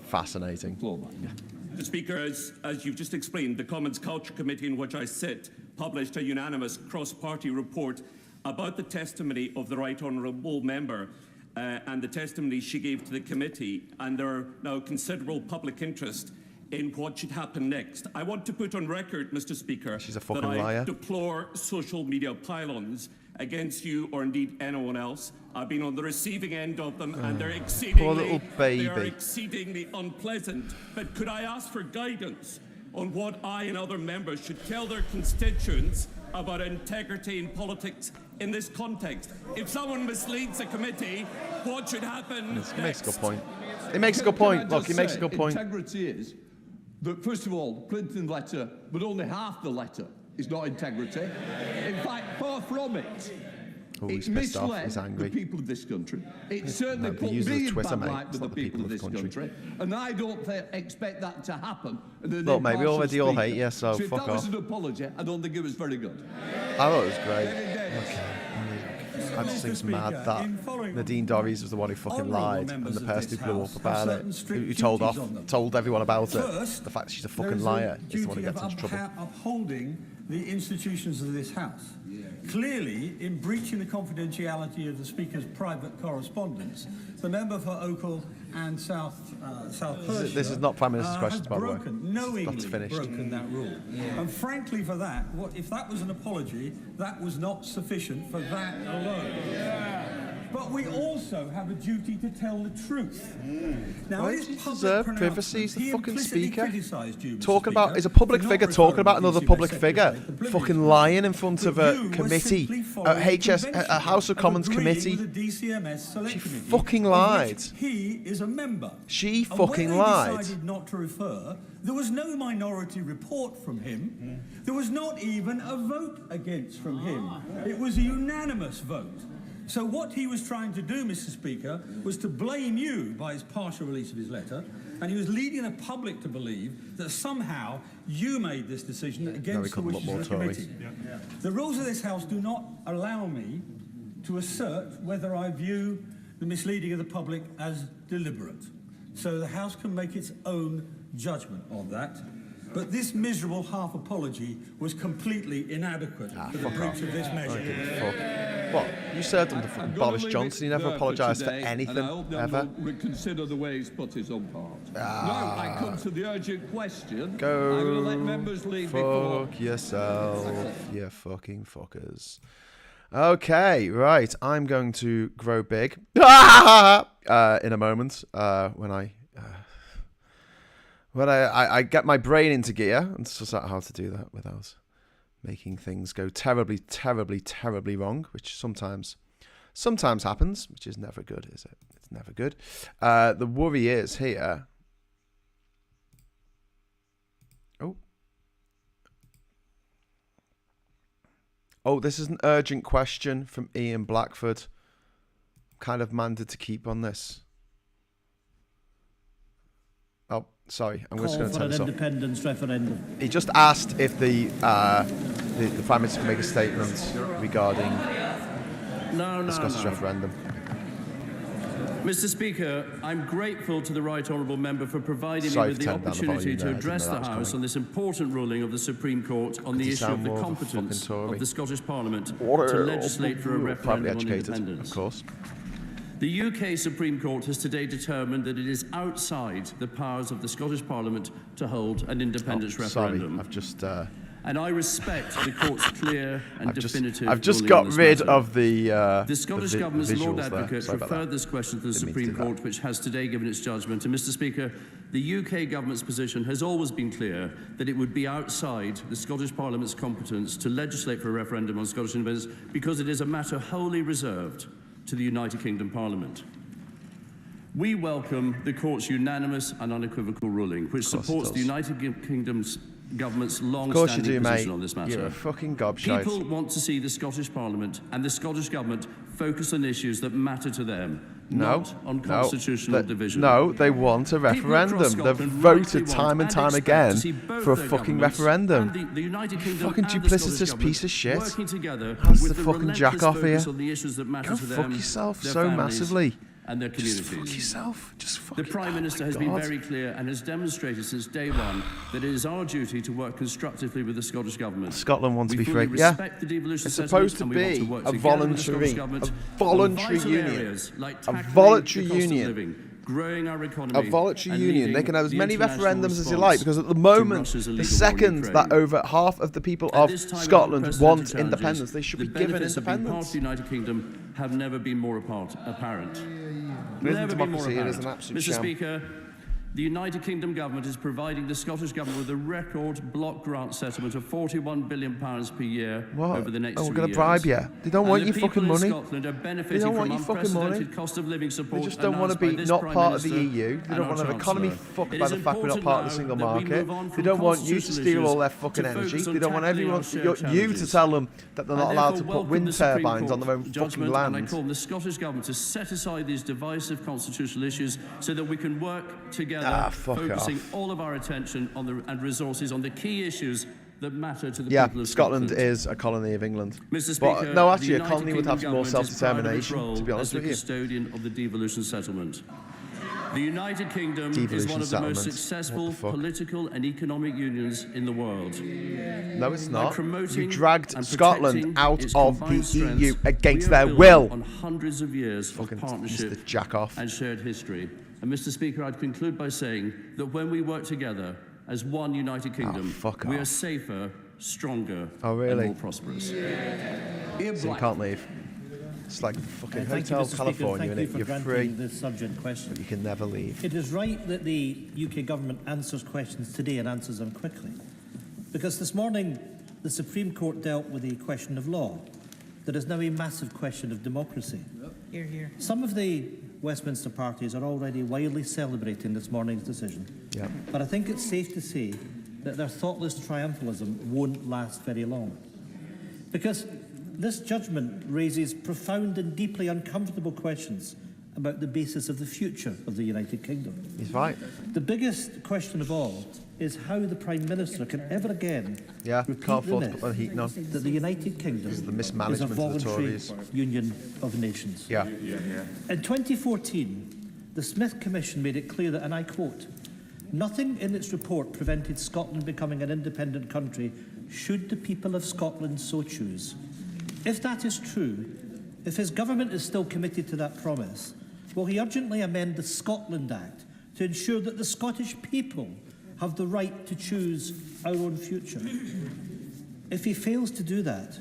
Fascinating. Mr. Speaker, as you've just explained, the Commons Culture Committee, in which I sit, published a unanimous cross-party report about the testimony of the Right Honourable Member and the testimony she gave to the committee, and there are now considerable public interest in what should happen next. I want to put on record, Mr. Speaker, that I deplore social media pylons against you or indeed anyone else. I've been on the receiving end of them, and they're exceedingly unpleasant. But could I ask for guidance on what I and other members should tell their constituents about integrity in politics in this context? If someone misleads a committee, what should happen next? He makes a good point. He makes a good point. Look, he makes a good point. Integrity is that, first of all, the printing letter, but only half the letter, is not integrity. In fact, far from it. Oh, it misled the people of this country. It certainly put me in bad light with the people of this country. And I don't expect that to happen. Look, mate, we already all hate you, so fuck off. If that was an apology, I don't think it was very good. I thought it was great. Okay. I just think it's mad that Nadine Dorries was the one who fucking lied, and the person who blew up about it, who told everyone about it. The fact that she's a fucking liar is the one who gets into trouble. Upholding the institutions of this House. Clearly, in breaching the confidentiality of the Speaker's private correspondence, the member for Oakhill and South Perthshire This is not Prime Minister's questions, by the way. Knowingly broken that rule. And frankly, for that, if that was an apology, that was not sufficient for that alone. But we also have a duty to tell the truth. Now, why does he deserve privacy? He's the fucking speaker. Talking about, is a public figure talking about another public figure. Fucking lying in front of a committee, a House of Commons committee. She fucking lied. He is a member. She fucking lied. When they decided not to refer, there was no minority report from him. There was not even a vote against from him. It was a unanimous vote. So what he was trying to do, Mr. Speaker, was to blame you by his partial release of his letter, and he was leading the public to believe that somehow you made this decision against the wishes of the committee. The rules of this House do not allow me to assert whether I view the misleading of the public as deliberate. So the House can make its own judgment on that. But this miserable half apology was completely inadequate for the breach of this measure. What? You served under fucking Boris Johnson. He never apologised for anything, ever. Reconsider the way he's put his own part. Now I come to the urgent question. Go I'm going to let members leave before. Fuck yourself, you fucking fuckers. Okay, right. I'm going to grow big in a moment when I get my brain into gear and suss out how to do that without making things go terribly, terribly, terribly wrong, which sometimes happens, which is never good, is it? It's never good. The worry is here. Oh, this is an urgent question from Ian Blackford. Kind of mandate to keep on this. Oh, sorry. I'm just going to turn this off. Independence referendum. He just asked if the Prime Minister can make a statement regarding the Scottish referendum. Mr. Speaker, I'm grateful to the Right Honourable Member for providing me with the opportunity to address the House on this important ruling of the Supreme Court on the issue of the competence of the Scottish Parliament to legislate for a referendum on independence. Of course. The UK Supreme Court has today determined that it is outside the powers of the Scottish Parliament to hold an independence referendum. Sorry, I've just... and I respect the court's clear and definitive I've just got rid of the Scottish Government's Lord Advocate referred this question to the Supreme Court, which has today given its judgment. And Mr. Speaker, the UK Government's position has always been clear that it would be outside the Scottish Parliament's competence to legislate for a referendum on Scottish independence because it is a matter wholly reserved to the United Kingdom Parliament. We welcome the Court's unanimous and unequivocal ruling, which supports the United Kingdom's Government's long-standing position on this matter. You're a fucking gobshite. People want to see the Scottish Parliament and the Scottish Government focus on issues that matter to them, not on constitutional division. No, they want a referendum. They've voted time and time again for a fucking referendum. The United Kingdom fucking and the duplicitous Scottish piece of shit. working together That's with the fucking jack off here. on the issues that matter Go to fuck them, yourself their so families, massively. And their communities. Just fuck yourself. Just fuck The Prime Minister has been very clear and has demonstrated since day one that it is our duty to work constructively with the Scottish Government. Scotland wants to be free. Respect the devolution it's supposed to be a voluntary union. Growing our economy. A voluntary union. They can have as many referendums as they like, because at the moment, the second that over half of the people of Scotland want independence, they should be given independence. Part of the United Kingdom have never been more apparent. Never been more apparent. Mr. Speaker, the United Kingdom Government is providing the Scottish Government with a record block grant settlement of £41 billion per year over the next 3 years. We're going to bribe you. They don't want your fucking money. They don't want your fucking money. Cost of living support. They just don't want to be not part of the EU. They don't want to have an economy fucked by the fact we're not part of the single market. They don't want you to steal all their fucking energy. They don't want everyone, you to tell them that they're not allowed to put wind turbines on their own fucking land. And I call on the Scottish Government to set aside these divisive constitutional issues so that we can work together, focusing all of our attention on and resources on the key issues that matter to the people of Scotland. Scotland is a colony of England. Mr. Speaker, but no, actually, a colony would have more self-determination, to be honest with you. As the custodian of the devolution settlement. The United Kingdom is one of the most successful political and economic unions in the world. No, it's not. You dragged Scotland out of the EU against their will. On hundreds of years of partnership and shared history. And Mr. Speaker, I'd conclude by saying that when we work together as one United Kingdom, we are safer, stronger, and more prosperous. So you can't leave. It's like fucking Hotel California, and you're free, this subject question. But you can never leave. It is right that the UK government answers questions today and answers them quickly. Because this morning, the Supreme Court dealt with the question of law. There is now a massive question of democracy. Hear, hear. Some of the Westminster parties are already widely celebrating this morning's decision. Yeah. But I think it's safe to say that their thoughtless triumphalism won't last very long. Because this judgment raises profound and deeply uncomfortable questions about the basis of the future of the United Kingdom. He's right. The biggest question of all is how the Prime Minister can ever again repeat can't afford the to put the heating on. that the United Kingdom the mismanagement is a of the voluntary Tories. union of nations. Yeah. In 2014, the Smith Commission made it clear that, and I quote, "Nothing in its report prevented Scotland becoming an independent country should the people of Scotland so choose. If that is true, if his government is still committed to that promise, will he urgently amend the Scotland Act to ensure that the Scottish people have the right to choose our own future? If he fails to do that,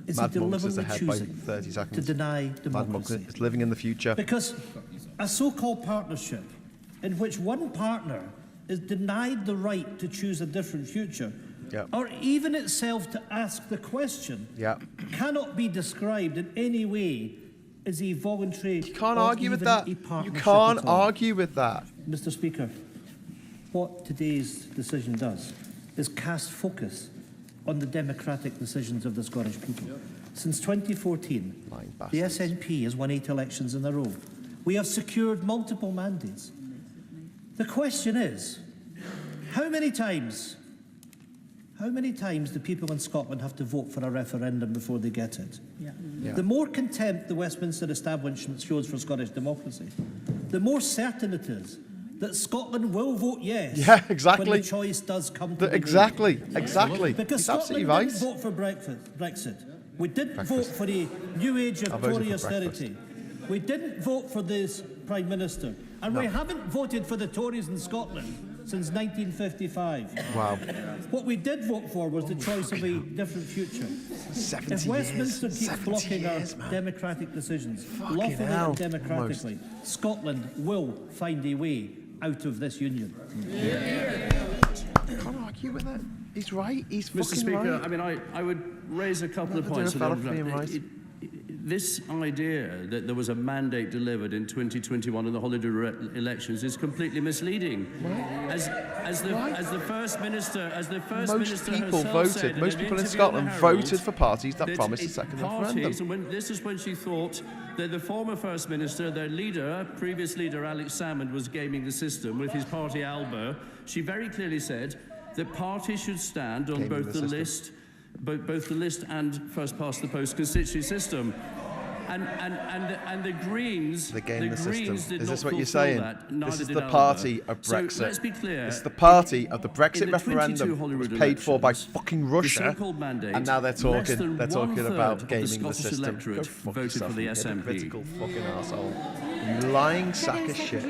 is he deliberately choosing to deny democracy? It's living in the future. Because a so-called partnership in which one partner is denied the right to choose a different future, or even itself to ask the question, cannot be described in any way as a voluntary. You can't argue with that. You can't argue with that. Mr. Speaker, what today's decision does is cast focus on the democratic decisions of the Scottish people. Yep. Since 2014, the SNP has won 8 elections in a row. We have secured multiple mandates. The question is, how many times do people in Scotland have to vote for a referendum before they get it? The more contempt the Westminster establishment shows for Scottish democracy, the more certain it is that Scotland will vote yes when the choice does come to Exactly. Because Scotland didn't vote for Brexit. We didn't vote for the new age of Tory austerity. We didn't vote for this Prime Minister. And we haven't voted for the Tories in Scotland since 1955. Wow. What we did vote for was the choice of a different future. If Westminster keeps blocking our democratic decisions, lawfully and democratically, Scotland will find a way out of this union. I can't argue with that. He's right. He's fucking Mr. Speaker, right. I mean, I would raise a couple of points. This idea that there was a mandate delivered in 2021 in the holiday elections is completely misleading. As the First Minister most people voted. Most people in Scotland voted for parties that promised a second referendum. And this is when she thought that the former First Minister, their leader, previous leader Alex Salmond, was gaming the system with his party Alba. She very clearly said that parties should stand on both the list and first past the post constituency system. And the Greens, the Greens did is not this what you're fulfill saying? that. This is the party of Brexit. So let's be clear. It's the party of the Brexit referendum, was paid for by fucking Russia, and now they're talking about gaming the system. Go fuck yourself, you hypocritical fucking arsehole. You lying sack of shit.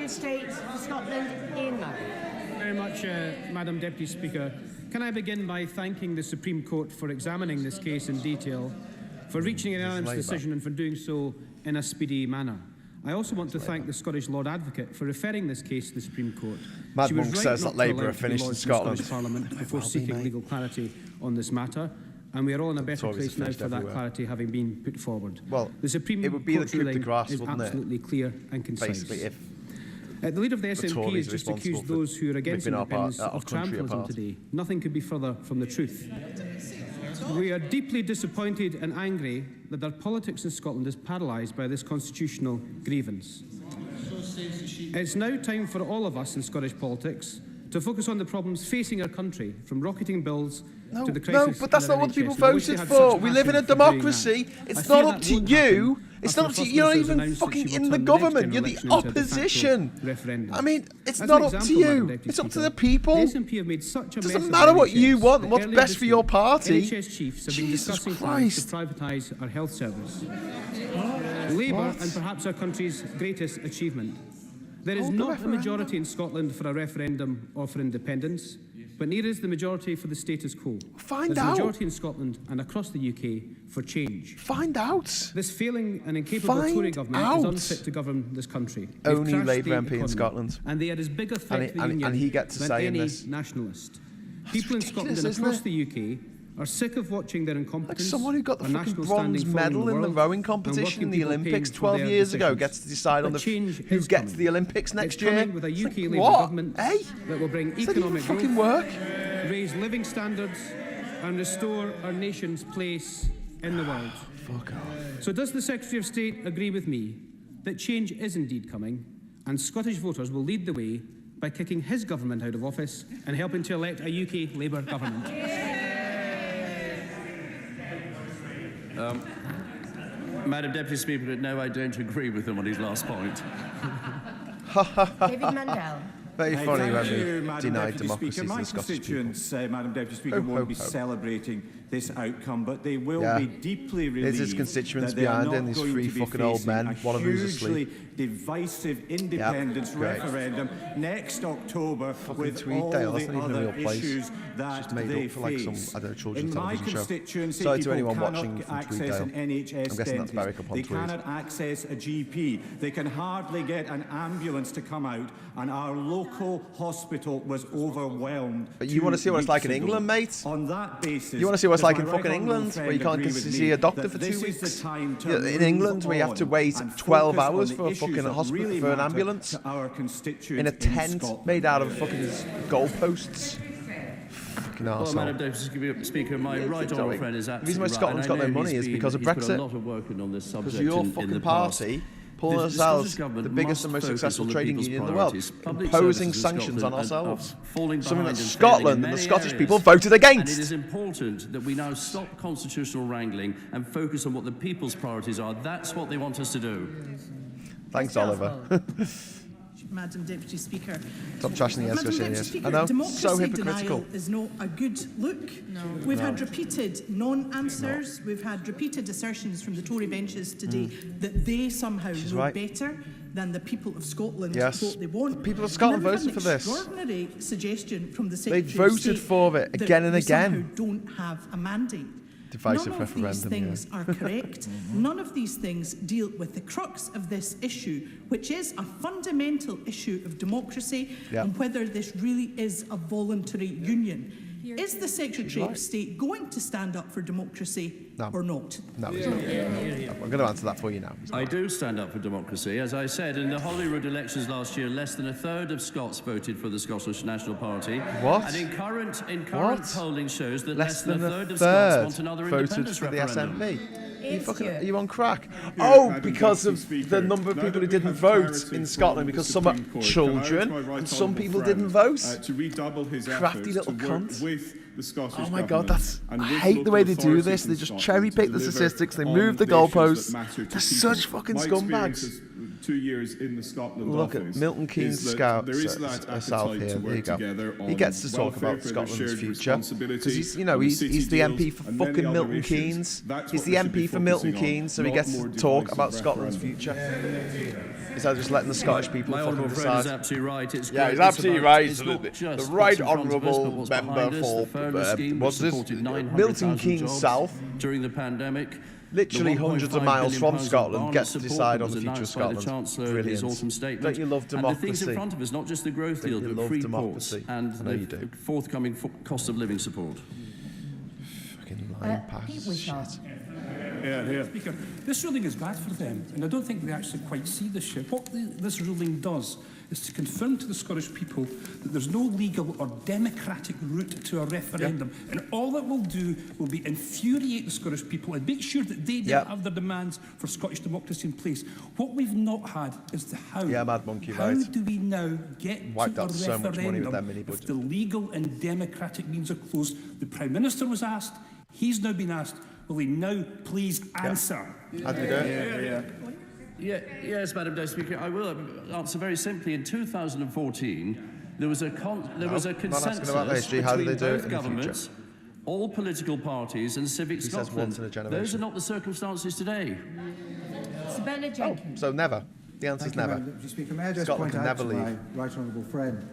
Very much, Madam Deputy Speaker. Can I begin by thanking the Supreme Court for examining this case in detail, for reaching an unanimous decision and for doing so in a speedy manner. I also want to thank the Scottish Lord Advocate for referring this case to the Supreme Court. Mad She was Monk right says not that to Labour allow are it to be finished in lodged Scotland. the Scottish Parliament before seeking legal clarity on this matter, and we are all in a better place now for that clarity having been put forward. Well, the Supreme it would be the Court's coup de ruling grace, is wouldn't it? absolutely clear and concise. Basically, if the leader of the SNP Tories has just are accused responsible those who are against ripping our independence part- our of country triumphalism apart. today. Nothing could be further from the truth. We are deeply disappointed and angry that our politics in Scotland is paralysed by this constitutional grievance. It's now time for all of us in Scottish politics to focus on the problems facing our country, from rocketing bills to the crisis. No, but that's in our not what the people NHS. We wish they voted had for. such We live in a passion for doing democracy. that. It's I fear not up that to won't you. happen It's after not up to the you. You're not First Minister's even announced that fucking she will in the turn the next government. You're the general election into a de facto opposition. referendum. I mean, it's As not an up to example, you. Madam Deputy It's up to Speaker, the people. The SNP have made such a mess Doesn't of matter the what you NHS want that and what's earlier best this for your week, party. NHS chiefs have been Jesus discussing plans to Christ. privatise our health service. Labour, What? and perhaps our country's greatest achievement. There is Hold the not a referendum. majority in Scotland for a referendum or for independence, but neither is the majority for the status quo. Find There's out. a majority in Scotland and across the UK for change. Find out. This failing and incapable Find Tory government out. is unfit to govern this country. They've Only crashed Labour the MP in economy, Scotland. and they are as big a threat And to the he- union and he gets to than say in any this. nationalist. People in Scotland ridiculous, and across isn't the UK are sick of watching their Like incompetence. someone who got the our fucking national bronze standing fall medal in the world, rowing and competition working in the people Olympics paying for 12 their years ago decisions. gets to decide on But change who is gets coming. to the Olympics next It's year. coming with a It's UK like, Labour what? government Eh? that will bring Does that even economic fucking growth, work? raise living standards, and restore our nation's place in the world. Fuck off. So does the Secretary of State agree with me that change is indeed coming, and Scottish voters will lead the way by kicking his government out of office and helping to elect a UK Labour government? Madam Deputy Speaker, no, I don't agree with him on his last point. David Mandel. Very funny when Thank you, we Madam deny Deputy democracies Speaker. to My the Scottish people. constituents, Madam Deputy Speaker, Ho, ho, won't be ho. celebrating this outcome, but they will Yeah. be deeply There's relieved his constituents that they are behind him, not these going three to be fucking old facing men, a one of whom's hugely asleep. divisive independence great. referendum next October with Tweed all Dale, that's the not even a other real place. issues It's that just made they up for like some, face. I don't know, children's In my television show. constituency, Sorry to people anyone cannot watching from access Tweed an Dale. NHS I'm guessing that's dentist. Berwick upon They Tweed. cannot access a GP. They can hardly get an ambulance to come out, and our local hospital was overwhelmed. But you want to see what it's like in weeks ago. England, mate? On that basis, You want to see what it's like in does my fucking right honourable England, friend where you can't agree get with to me see a doctor that for 2 this is weeks? the time to Yeah, in move England, where you have to on wait and 12 focus on hours the for a issues fucking that hospital really for an matter ambulance to our constituents in a tent Scotland. made out of fucking goalposts. Fucking Well, arsehole. Madam Deputy Speaker, my right honourable friend is The absolutely reason why right. Scotland's got no money is because of He's put a Brexit. lot of work in on this subject Because of your in fucking the party past. pulling The ourselves, Scottish Government the biggest and must most focus successful on the trading people's union in the world, priorities. Public imposing services in sanctions on Scotland are ourselves. falling Something behind that and Scotland failing in and the many Scottish areas. people voted against. And it is important that we now stop constitutional wrangling and focus on what the people's priorities are. That's what they want us to do. Thanks, Oliver. Madam Deputy Speaker. Stop trashing the Madam Deputy SSC. Speaker, I know, democracy so hypocritical. denial is not a good look. We've had repeated non-answers. We've had repeated assertions from the Tory benches today that they somehow know better than the people of Scotland what they want. The people of Scotland voted for this. Extraordinary suggestion from the They Secretary of voted State for it that again and we again. somehow don't have a mandate. Divisive None of these referendum, things are correct. None of these things deal with the crux of this issue, which is a fundamental issue of democracy and whether this really is a voluntary union. Is the Secretary of State going to stand up for democracy or not? No, he's not. I'm going to answer that for you now. I do stand up for democracy. As I said, in the Holyrood elections last year, less than a third of Scots voted for the Scottish National Party. What? And in current polling shows that Less than a a third of Scots want another voted independence for the referendum. SNP. Are you on crack? Oh, because of the number of people who didn't vote in Scotland, because some are children and some people didn't vote. To redouble his Crafty little to work cunt. with the Scottish Oh my God, government I hate the way they do this. They just cherry pick the statistics, they move the goalposts. They're such fucking scumbags. 2 years in the Scotland Look office at Milton Keynes Scouts at South here. There you go. He gets to talk about Scotland's future because he's, you know, he's the MP for fucking Milton Keynes. He's the MP for Milton Keynes, so he gets to talk about Scotland's future. Is that just letting the Scottish people fucking decide? Is absolutely right. He's absolutely right. The right honourable member for what's this? Milton Keynes South during the pandemic. Literally hundreds of miles from Scotland gets to decide on the future of Scotland. Brilliant. Don't you love democracy? And the things in front of us, not just the growth deal, but free ports and the forthcoming cost of living support. Fucking lying shit. Yeah. Speaker, this ruling is bad for them, and I don't think they actually quite see this shit. What this ruling does is to confirm to the Scottish people that there's no legal or democratic route to a referendum, and all it will do will be infuriate the Scottish people and make sure that they don't have their demands for Scottish democracy in place. What we've not had is the how. Yeah, Mad Monkey, how right. do we now get Wiped to a out so much money with that referendum mini if budget. the legal and democratic means are closed? The Prime Minister was asked, he's now been asked, will he now please answer? How do we do it? Yes, Madam Deputy Speaker, I will answer very simply. In 2014, there was a consensus between both governments, all political parties and Civic Scotland. Those are not the circumstances today. Sir Bernard Jenkins. So never. The answer's never. Mr. Speaker, may I just Scotland point can out never to leave. my right honourable friend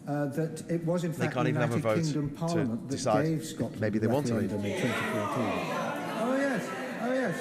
that it was in fact the can't even have a United vote Kingdom to Parliament that decide. gave Scotland Maybe they want to leave. referendum in 2014. Oh yes.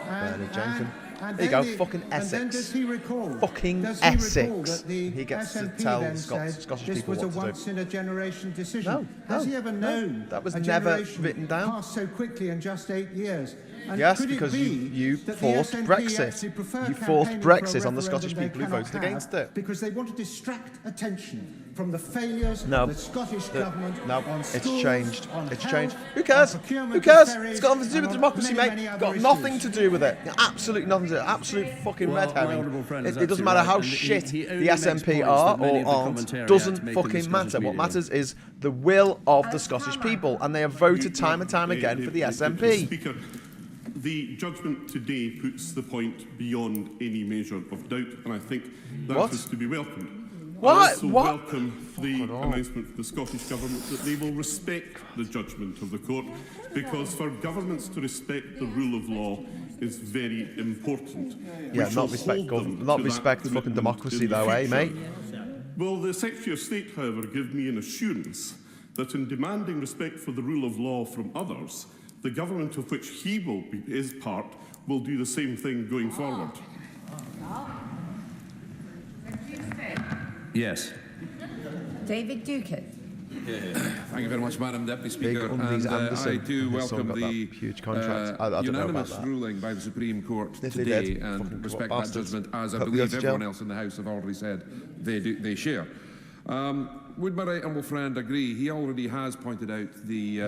Bernard Jenkins. And There you go, then fucking Essex. And then does he recall? Fucking does he recall Essex. that the He gets to SNP tell then Scottish said people this was what a to do. once-in-a-generation decision? No, Has he ever known that was a never generation written down. passed so quickly in just 8 years? And Yes, could it because be you that the forced SNP Brexit. actually prefer You forced campaigning for a Brexit on the Scottish referendum people who they voted cannot against have it. because they want to distract attention from the failures No. of the Scottish government on it's schools, changed. on It's health, changed. Who on cares? procurement Who of cares? ferries, It's got nothing to do with and on democracy, many, mate. many other Got issues. nothing to do with it. Absolutely nothing to do. Absolute fucking red herring. It doesn't matter how shit the SNP are or aren't. Doesn't fucking matter. What matters is the will of the Scottish people, and they have voted time and time again for the SNP. Speaker, the judgment today puts the point beyond any measure of doubt, and I think that is to be welcomed. What? I also What? welcome the announcement from the Scottish Government that they will respect the judgment of the court, because for governments to respect the rule of law is very important. Yeah, not respect fucking democracy though, eh, mate? Will the Secretary of State, however, give me an assurance that in demanding respect for the rule of law from others, the government of which he is part will do the same thing going forward? Yes. David Dukin. Thank you very much, Madam Deputy Speaker. And I do welcome the huge contract. I don't know about unanimous that. ruling by the Supreme Court If they today did, and fucking respect bastards. that judgment, as I Put the believe others in jail. everyone else in the House have already said they share. would my right honourable friend agree? He already has pointed out the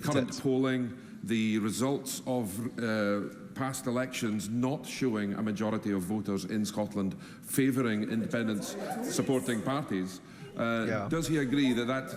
current polling, the results of past elections not showing a majority of voters in Scotland favouring independence supporting parties. Does he agree that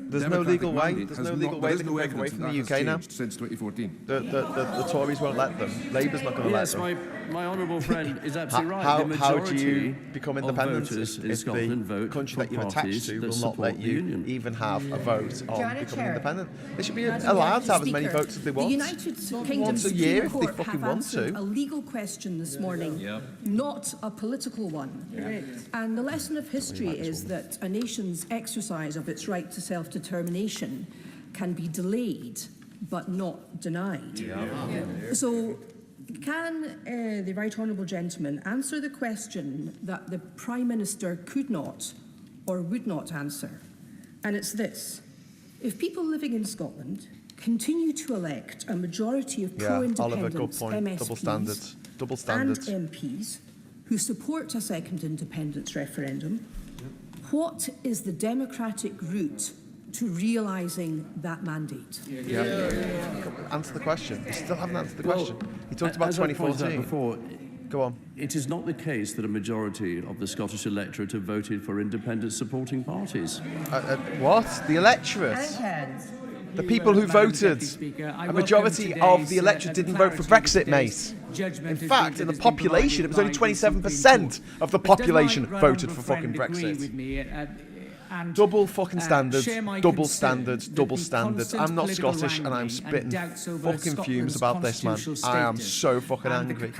there's no legal way. There's no legal way they can break away from the UK now. Since 2014, the Tories won't let them. Labour's not going to let them. Yes, my honourable friend is absolutely right. How do you become independent if the country that you're attached to will not let you even have a vote on becoming independent? They should be allowed to have as many votes as they want. The United Kingdom Supreme Court have answered a legal question this morning, not a political one. And the lesson of history is that a nation's exercise of its right to self-determination can be delayed but not denied. So can the right honourable gentleman answer the question that the Prime Minister could not or would not answer? And it's this: if people living in Scotland continue to elect a majority of pro-independence MSPs and MPs who support a second independence referendum, what is the democratic route to realising that mandate? Answer the question. You still haven't answered the question. He talked about 2014. Before, go on. It is not the case that a majority of the Scottish electorate have voted for independent supporting parties. What? The electorate? The people who voted. A majority of the electorate didn't vote for Brexit, mate. In fact, in the population, it was only 27% of the population voted for fucking Brexit. Double fucking standards, double standards, double standards. I'm not Scottish and I'm spitting fucking fumes about this, man. I am so fucking angry.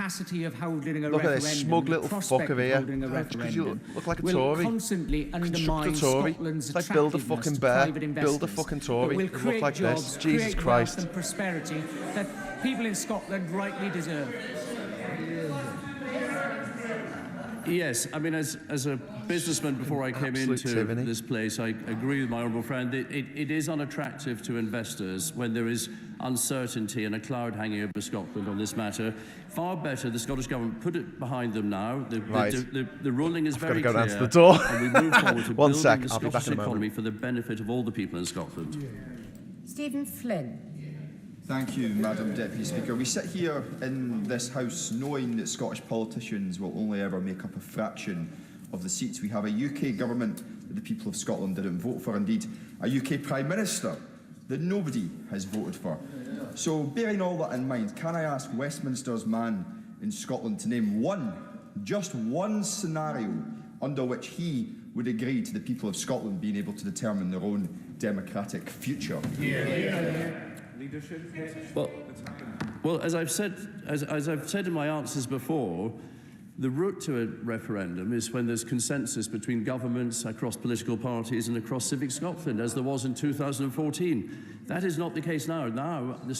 Look at this smug little fucker here. Because you look like a Tory. Construct a Tory. It's like build a fucking bear, build a fucking Tory. It look like this. Jesus Christ. And prosperity that people in Scotland rightly deserve. Yes, I mean, as a businessman before I came into this place, I agree with my honourable friend. It is unattractive to investors when there is uncertainty and a cloud hanging over Scotland on this matter. Far better the Scottish Government put it behind them now. The ruling is very clear. I've got to go down to the door. And we move forward to One building sec, the I'll be back Scottish in a moment. economy for the benefit of all the people in Scotland. Stephen Flynn. Thank you, Madam Deputy Speaker. We sit here in this House knowing that Scottish politicians will only ever make up a fraction of the seats. We have a UK government that the people of Scotland didn't vote for, indeed a UK Prime Minister that nobody has voted for. So, bearing all that in mind, can I ask Westminster's man in Scotland to name just one scenario under which he would agree to the people of Scotland being able to determine their own democratic future? Well, as I've said in my answers before, the route to a referendum is when there's consensus between governments, across political parties and across Civic Scotland, as there was in 2014. That is not the case now. Now, the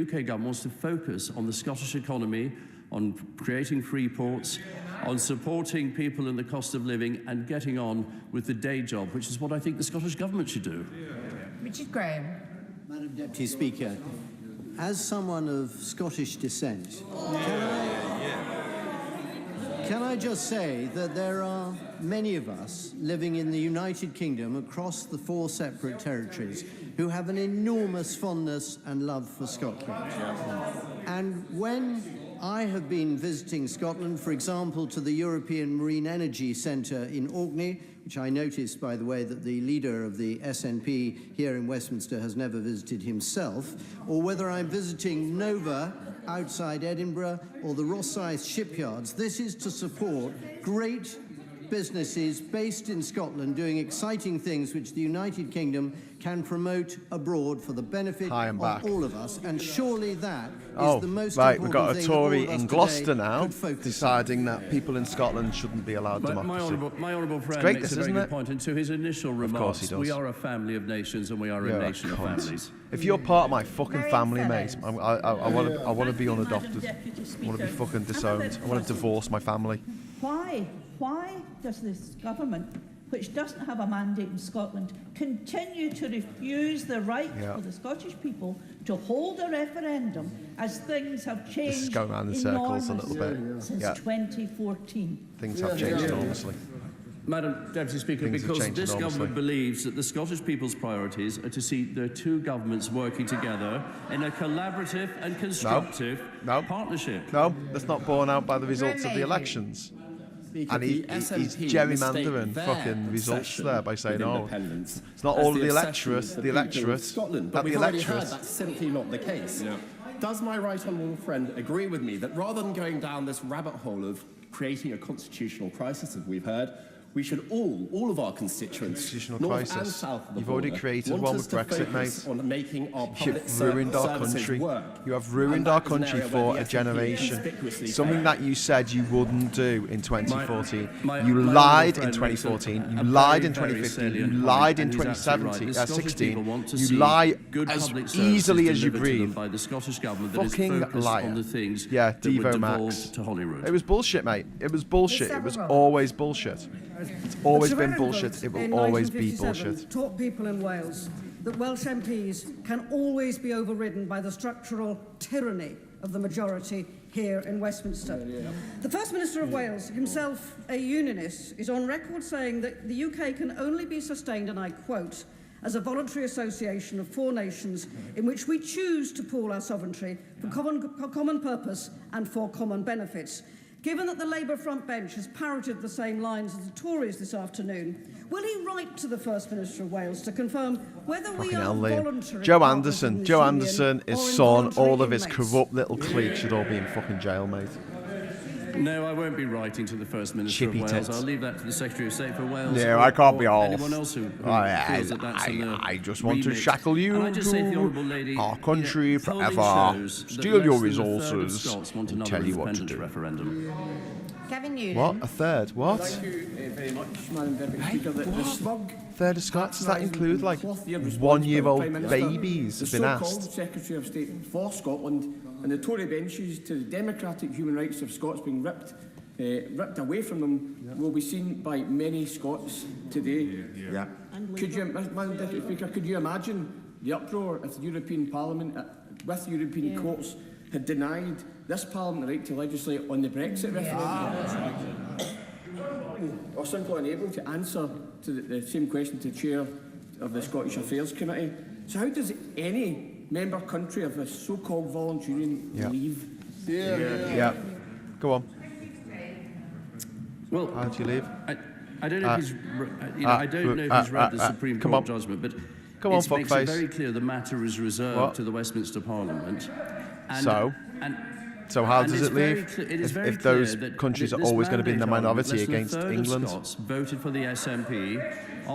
UK government wants to focus on the Scottish economy, on creating free ports, on supporting people in the cost of living and getting on with the day job, which is what I think the Scottish government should do. Richard Graham. Madam Deputy Speaker, as someone of Scottish descent, can I just say that there are many of us living in the United Kingdom across the 4 separate territories who have an enormous fondness and love for Scotland. And when I have been visiting Scotland, for example, to the European Marine Energy Centre in Orkney, which I noticed, by the way, that the leader of the SNP here in Westminster has never visited himself, or whether I'm visiting Nova outside Edinburgh or the Rosyth shipyards, this is to support great businesses based in Scotland doing exciting things which the United Kingdom can promote abroad for the benefit of all of us, and surely that is the most important we've got a thing Tory all of us in Gloucester today now could focus deciding that people in Scotland shouldn't be allowed democracy. My honourable friend great, makes a very good point, and to his initial remarks, we are a family of nations and we are a nation of families. If you're part of my fucking family, mate, I want to be unadopted. I want to be fucking disowned. I want to divorce my family. Why does this government, which doesn't have a mandate in Scotland, continue to refuse the right for the Scottish people to hold a referendum as things have changed This is going around in circles a little bit. since 2014? Things have changed enormously. Madam Deputy Speaker, because this government believes that the Scottish people's priorities are to see the two governments working together in a collaborative and constructive partnership. No, that's not borne out by the results of the elections. And he's gerrymandering fucking results there by saying, oh, it's not all of the electorate, Scotland, but we've already heard that's simply not the case. Yeah. Does my right honourable friend agree with me that rather than going down this rabbit hole of creating a constitutional crisis, as we've heard, we should all of our constituents, north and south of the You've already created one with Brexit, mate. On making our You've ruined our country. You have ruined our country for a generation. Something that you said you wouldn't do in 2014. You lied in 2014. You lied in 2015. You lied in 2016. You lie as easily as you breathe. Fucking liar. Yeah, Devo Max. It was bullshit, mate. It was bullshit. It was always bullshit. It's always been bullshit. It will always be bullshit. Taught people in Wales that Welsh MPs can always be overridden by the structural tyranny of the majority here in Westminster. The First Minister of Wales, himself a unionist, is on record saying that the UK can only be sustained, and I quote, as a voluntary association of four nations in which we choose to pool our sovereignty for common purpose and for common benefits. Given that the Labour front bench has parroted the same lines as the Tories this afternoon, will he write to the First Minister of Wales to confirm whether we are voluntary? Joe Anderson, his son, all of his corrupt little clique should all be in fucking jail, mate. No, I won't be writing to the First Minister of Wales. Tits. I'll leave that to the Secretary of State for Wales. Yeah, I can't be all. Anyone else who feels that that's in the I just want to shackle you to our country forever, steal your resources, and tell you what to do. Referendum. Kevin Newland. What? A third? What? Thank you very much, Madam Deputy Speaker. The smug third of Scots? Does that include like 1-year-old babies have been asked? The so-called Secretary of State for Scotland and the Tory benches to the democratic human rights of Scots being ripped away from them will be seen by many Scots today. Yeah. Could you, Madam Deputy Speaker, could you imagine the uproar if the European Parliament, with European courts, had denied this Parliament the right to legislate on the Brexit referendum? Or simply unable to answer to the same question to the Chair of the Scottish Affairs Committee. So how does any member country of a so-called voluntary union leave? Yeah. Go on. Well, how do you leave? I don't know if he's, I don't know if he's read the Supreme Court judgment, but it makes it very clear the matter is reserved to the Westminster Parliament. So how does it leave? If those countries are always going to be in the minority against England? Scots voted for the SNP.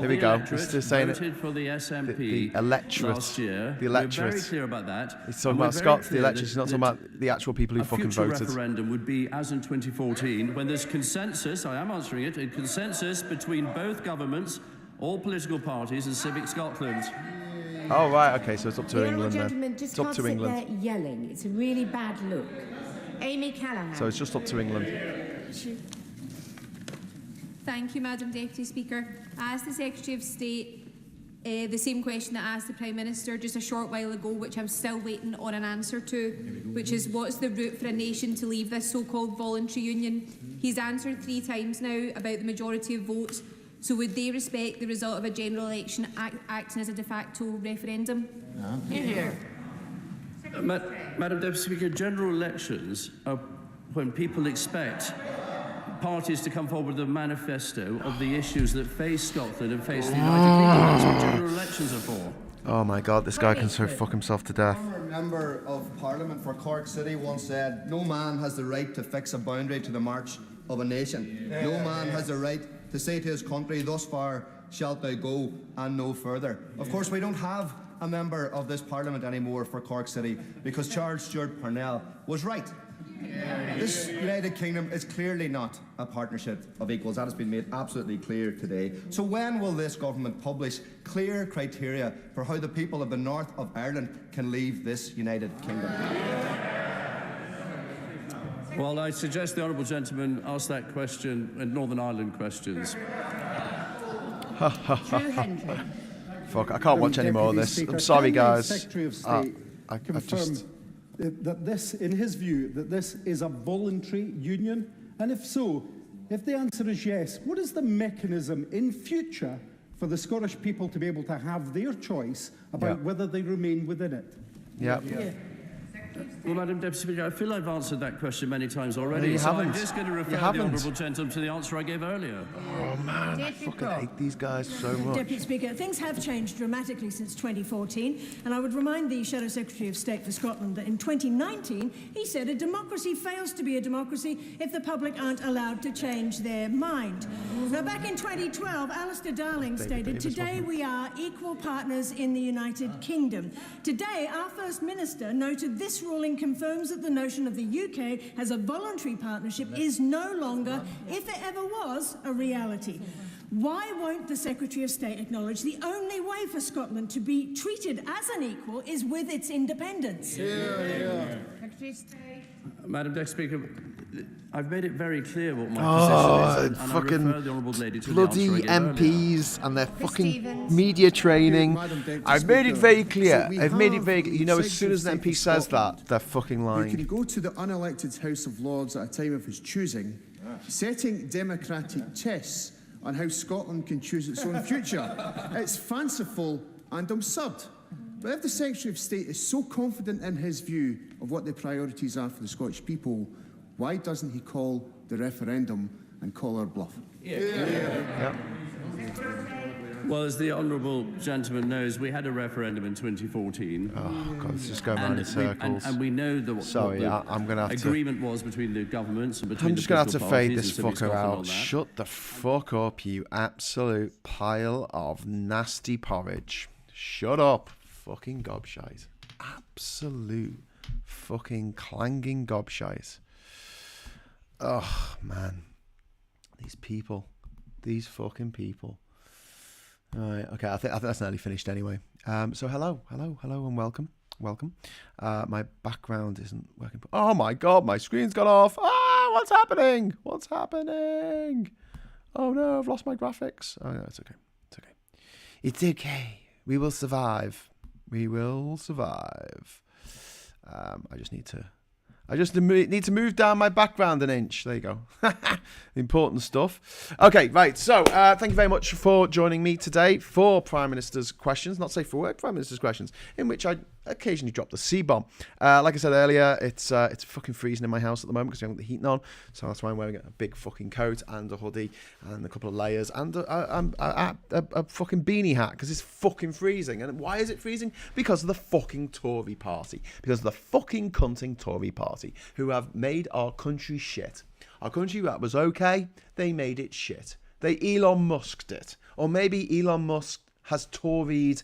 There we go. It's saying voted for the SNP the electorate. Last year. The electorate. We're very clear about that. He's talking about Scots, the electorate. He's not talking about the actual people who fucking voted. A future referendum would be, as in 2014, when there's consensus, I am answering it, a consensus between both governments, all political parties and Civic Scotland. Oh, right, okay, so it's up to The England gentleman then. just It's up can't to sit England. there yelling. It's a really bad look. Amy Callaghan. So it's just up to England. Thank you, Madam Deputy Speaker. I asked the Secretary of State the same question that I asked the Prime Minister just a short while ago, which I'm still waiting on an answer to, which is what's the route for a nation to leave this so-called voluntary union? He's answered 3 times now about the majority of votes. So would they respect the result of a general election acting as a de facto referendum? Madam Deputy Speaker, general elections are when people expect parties to come forward with a manifesto of the issues that face Scotland and face the United Kingdom. That's what general elections are for. Oh my God, this guy can so fuck himself to death. A member of Parliament for Cork City once said, "No man has the right to fix a boundary to the march of a nation. No man has the right to say to his country, thus far shalt thou go and no further." Of course, we don't have a member of this Parliament anymore for Cork City because Charles Stewart Parnell was right. This United Kingdom is clearly not a partnership of equals. That has been made absolutely clear today. So when will this government publish clear criteria for how the people of the north of Ireland can leave this United Kingdom? Well, I suggest the honourable gentleman ask that question in Northern Ireland questions. Fuck, I can't watch any more of this. I'm sorry, guys. Secretary of State confirmed that this, in his view, that this is a voluntary union? And if so, If the answer is yes, what is the mechanism in future for the Scottish people to be able to have their choice about whether they remain within it? Yeah. Well, Madam Deputy Speaker, I feel I've answered that question many times already. You haven't. I'm just going to refer the Honourable Gentleman to the answer I gave earlier. Oh, man, I fucking hate these guys so much. Deputy Speaker, things have changed dramatically since 2014, and I would remind the Shadow Secretary of State for Scotland that in 2019, he said a democracy fails to be a democracy if the public aren't allowed to change their mind. Now, back in 2012, Alistair Darling stated, "Today we are equal partners in the United Kingdom." Today, our First Minister noted this ruling confirms that the notion of the UK as a voluntary partnership is no longer, if it ever was, a reality. Why won't the Secretary of State acknowledge the only way for Scotland to be treated as an equal is with its independence? Secretary of State. Madam Deputy Speaker, I've made it very clear what my position is, and fucking I refer the Honourable Lady to bloody the answer I gave MPs and their fucking media training. I've made it very clear. I've made it very. You know, as soon as an MP says that, they're fucking lying. We can go to the unelected House of Lords at a time of his choosing, setting democratic chess on how Scotland can choose its own future. It's fanciful and absurd. But if the Secretary of State is so confident in his view of what the priorities are for the Scottish people, why doesn't he call the referendum and call our bluff? Well, as the Honourable Gentleman knows, we had a referendum in 2014. Oh, God, this is going round in circles. And we know that Sorry, I'm going to have to... agreement was between the governments and between I'm the just going to have to fade parties this and fucker out. that. Shut the fuck up, you absolute pile of nasty porridge. Shut up, fucking gobshite. Absolute fucking clanging gobshite. Oh, man. These people. These fucking people. All right, okay, I think that's nearly finished anyway. So hello, and welcome. My background isn't working. Oh my God, my screen's gone off. Ah, what's happening? Oh no, I've lost my graphics. Oh no, it's okay. It's okay. We will survive. I just need to move down my background an inch. There you go. Important stuff. Okay, right. So, thank you very much for joining me today for Prime Minister's Questions. Not safe for work, Prime Minister's Questions, in which I occasionally drop the C-bomb. Like I said earlier, it's fucking freezing in my house at the moment because we haven't got the heating on. So that's why I'm wearing a big fucking coat and a hoodie and a couple of layers and a fucking beanie hat because it's fucking freezing. And why is it freezing? Because of the fucking Tory party. Because of the fucking cunting Tory party who have made our country shit. Our country that was okay, they made it shit. They Elon Musked it. Or maybe Elon Musk has Tory'd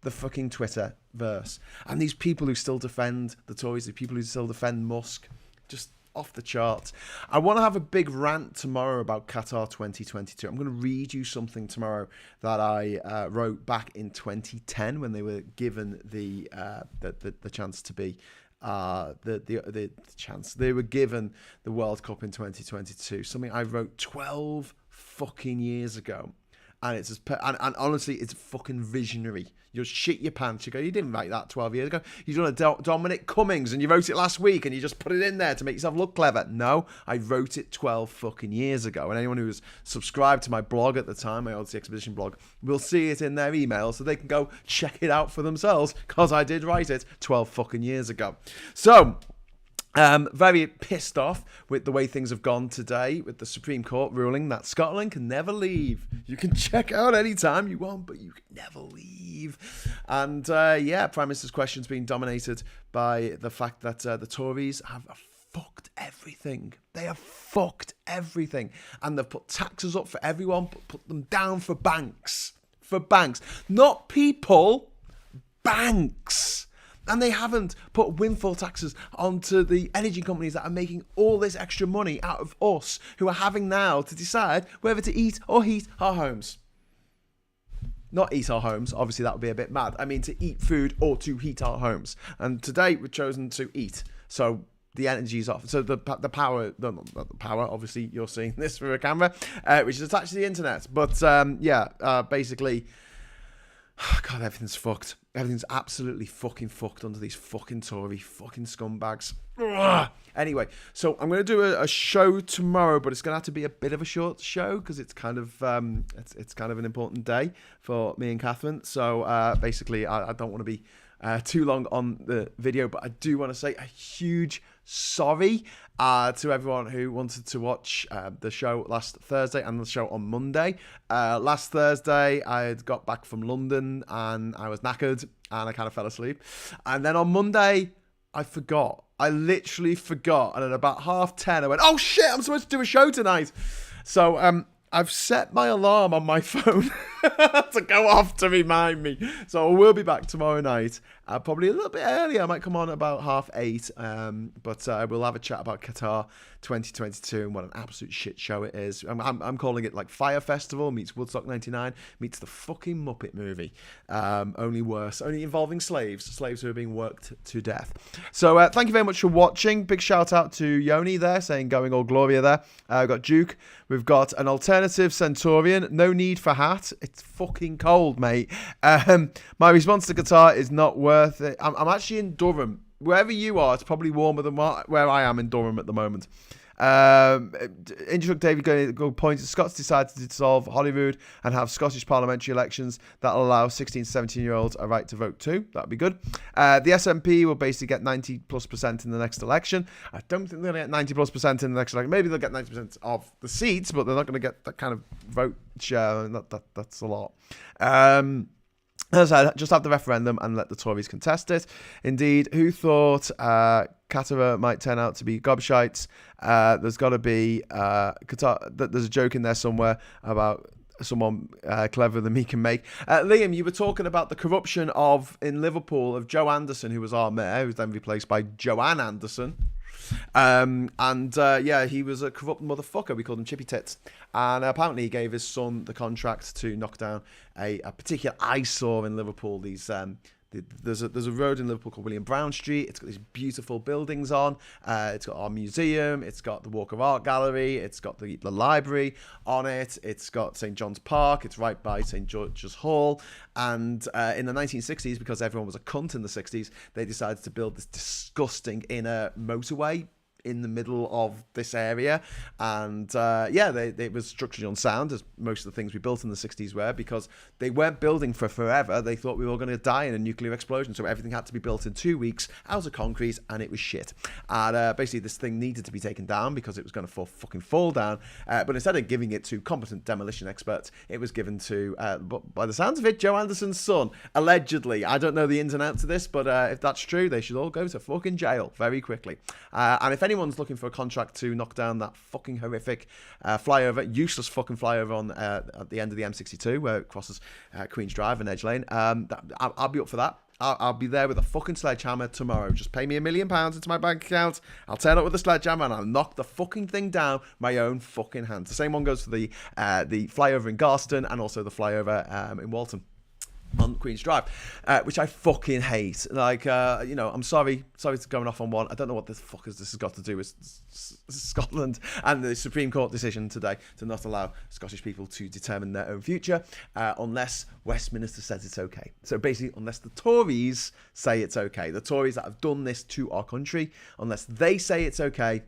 the fucking Twitterverse. And these people who still defend the Tories, the people who still defend Musk, just off the charts. I want to have a big rant tomorrow about Qatar 2022. I'm going to read you something tomorrow that I wrote back in 2010 when they were given the chance to be the chance. They were given the World Cup in 2022. Something I wrote 12 fucking years ago. And it's and honestly, it's fucking visionary. You'll shit your pants. You go, you didn't write that 12 years ago. You done a Dominic Cummings and you wrote it last week and you just put it in there to make yourself look clever. No, I wrote it 12 fucking years ago. And anyone who was subscribed to my blog at the time, my Odyssey Expedition blog, will see it in their email so they can go check it out for themselves because I did write it 12 fucking years ago. So, very pissed off with the way things have gone today with the Supreme Court ruling that Scotland can never leave. You can check out anytime you want, but you can never leave. And Prime Minister's Questions being dominated by the fact that the Tories have fucked everything. They have fucked everything. And they've put taxes up for everyone, but put them down for banks. For banks. Not people, banks. And they haven't put windfall taxes onto the energy companies that are making all this extra money out of us, who are having now to decide whether to eat or heat our homes. Not eat our homes, obviously that would be a bit mad. I mean to eat food or to heat our homes. And today we've chosen to eat. So the energy is off. So the power, not the power, obviously you're seeing this through a camera, which is attached to the internet. But basically... God, everything's fucked. Everything's absolutely fucking fucked under these fucking Tory fucking scumbags. Ugh. Anyway, so I'm going to do a show tomorrow, but it's going to have to be a bit of a short show because it's kind of it's kind of an important day for me and Catherine. So basically, I don't want to be too long on the video, but I do want to say a huge sorry to everyone who wanted to watch the show last Thursday and the show on Monday. Last Thursday, I had got back from London and I was knackered and I kind of fell asleep. And then on Monday, I forgot. I literally forgot. And at about 10:30, I went, oh shit, I'm supposed to do a show tonight. So I've set my alarm on my phone to go off to remind me. So I will be back tomorrow night, probably a little bit earlier. I might come on about 8:30, but we'll have a chat about Qatar 2022 and what an absolute shit show it is. I'm calling it like Fire Festival meets Woodstock 99 meets the fucking Muppet movie. Only worse, only involving slaves who are being worked to death. So thank you very much for watching. Big shout out to Yoni there saying going all Gloria there. We've got Duke. We've got an alternative Centurion. No need for hat. It's fucking cold, mate. My response to Qatar is not worth it. I'm actually in Durham. Wherever you are, it's probably warmer than where I am in Durham at the moment. Injured David good point. Scots decided to dissolve Holyrood and have Scottish parliamentary elections that will allow 16 to 17-year-olds a right to vote too. That'd be good. The SNP will basically get 90+% in the next election. I don't think they're going to get 90+% in the next election. Maybe they'll get 90% of the seats, but they're not going to get that kind of vote share, and that's a lot. As I said, just have the referendum and let the Tories contest it. Indeed, who thought Qatar might turn out to be gobshites? There's got to be Qatar. There's a joke in there somewhere about someone cleverer than me can make. Liam, you were talking about the corruption in Liverpool of Joe Anderson, who was our mayor, who's then replaced by Joanne Anderson. Yeah, he was a corrupt motherfucker. We called him Chippy Tits. And apparently he gave his son the contract to knock down a particular eyesore in Liverpool. There's a road in Liverpool called William Brown Street. It's got these beautiful buildings on. It's got our museum. It's got the Walk of Art Gallery. It's got the library on it. It's got St. John's Park. It's right by St. George's Hall. And in the 1960s, because everyone was a cunt in the 60s, they decided to build this disgusting inner motorway in the middle of this area, and it was structurally unsound, as most of the things we built in the 60s were, because they weren't building for forever. They thought we were going to die in a nuclear explosion, so everything had to be built in 2 weeks out of concrete, and it was shit. And basically this thing needed to be taken down because it was going to fucking fall down, but instead of giving it to competent demolition experts, it was given to, by the sounds of it, Joe Anderson's son, allegedly. I don't know the ins and outs of this, but if that's true, they should all go to fucking jail very quickly. And if anyone's looking for a contract to knock down that fucking horrific useless fucking flyover on at the end of the M62 where it crosses Queen's Drive and Edge Lane, I'll be up for that. I'll be there with a fucking sledgehammer tomorrow. Just pay me £1 million into my bank account. I'll turn up with a sledgehammer and I'll knock the fucking thing down my own fucking hands. The same one goes for the flyover in Garston and also the flyover in Walton on Queen's Drive, which I fucking hate. Like, I'm sorry to going off on one. I don't know what the fuck this has got to do with Scotland and the Supreme Court decision today to not allow Scottish people to determine their own future unless Westminster says it's okay. So basically, unless the Tories say it's okay, the Tories that have done this to our country, unless they say it's okay,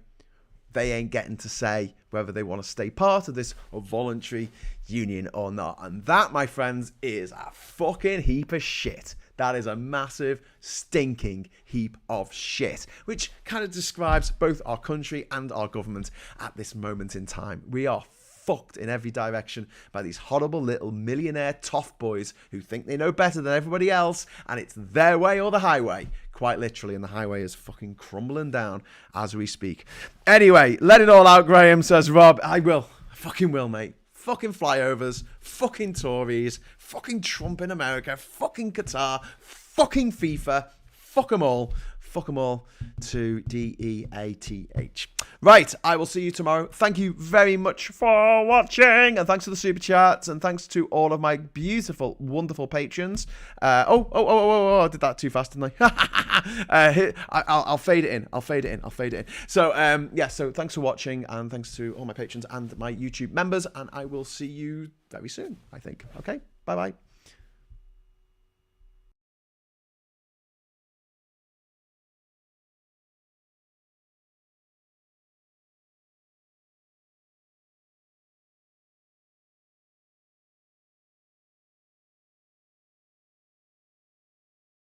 they ain't getting to say whether they want to stay part of this voluntary union or not. And that, my friends, is a fucking heap of shit. That is a massive, stinking heap of shit, which kind of describes both our country and our government at this moment in time. We are fucked in every direction by these horrible little millionaire toff boys who think they know better than everybody else, and it's their way or the highway, quite literally, and the highway is fucking crumbling down as we speak. Anyway, let it all out, Graham, says Rob. I fucking will, mate. Fucking flyovers, fucking Tories, fucking Trump in America, fucking Qatar, fucking FIFA, fuck them all to DEATH. Right, I will see you tomorrow. Thank you very much for watching, and thanks for the super chats, and thanks to all of my beautiful, wonderful patrons. I did that too fast, didn't I? I'll fade it in. So, so thanks for watching, and thanks to all my patrons and my YouTube members, and I will see you very soon, I think. Okay, bye-bye.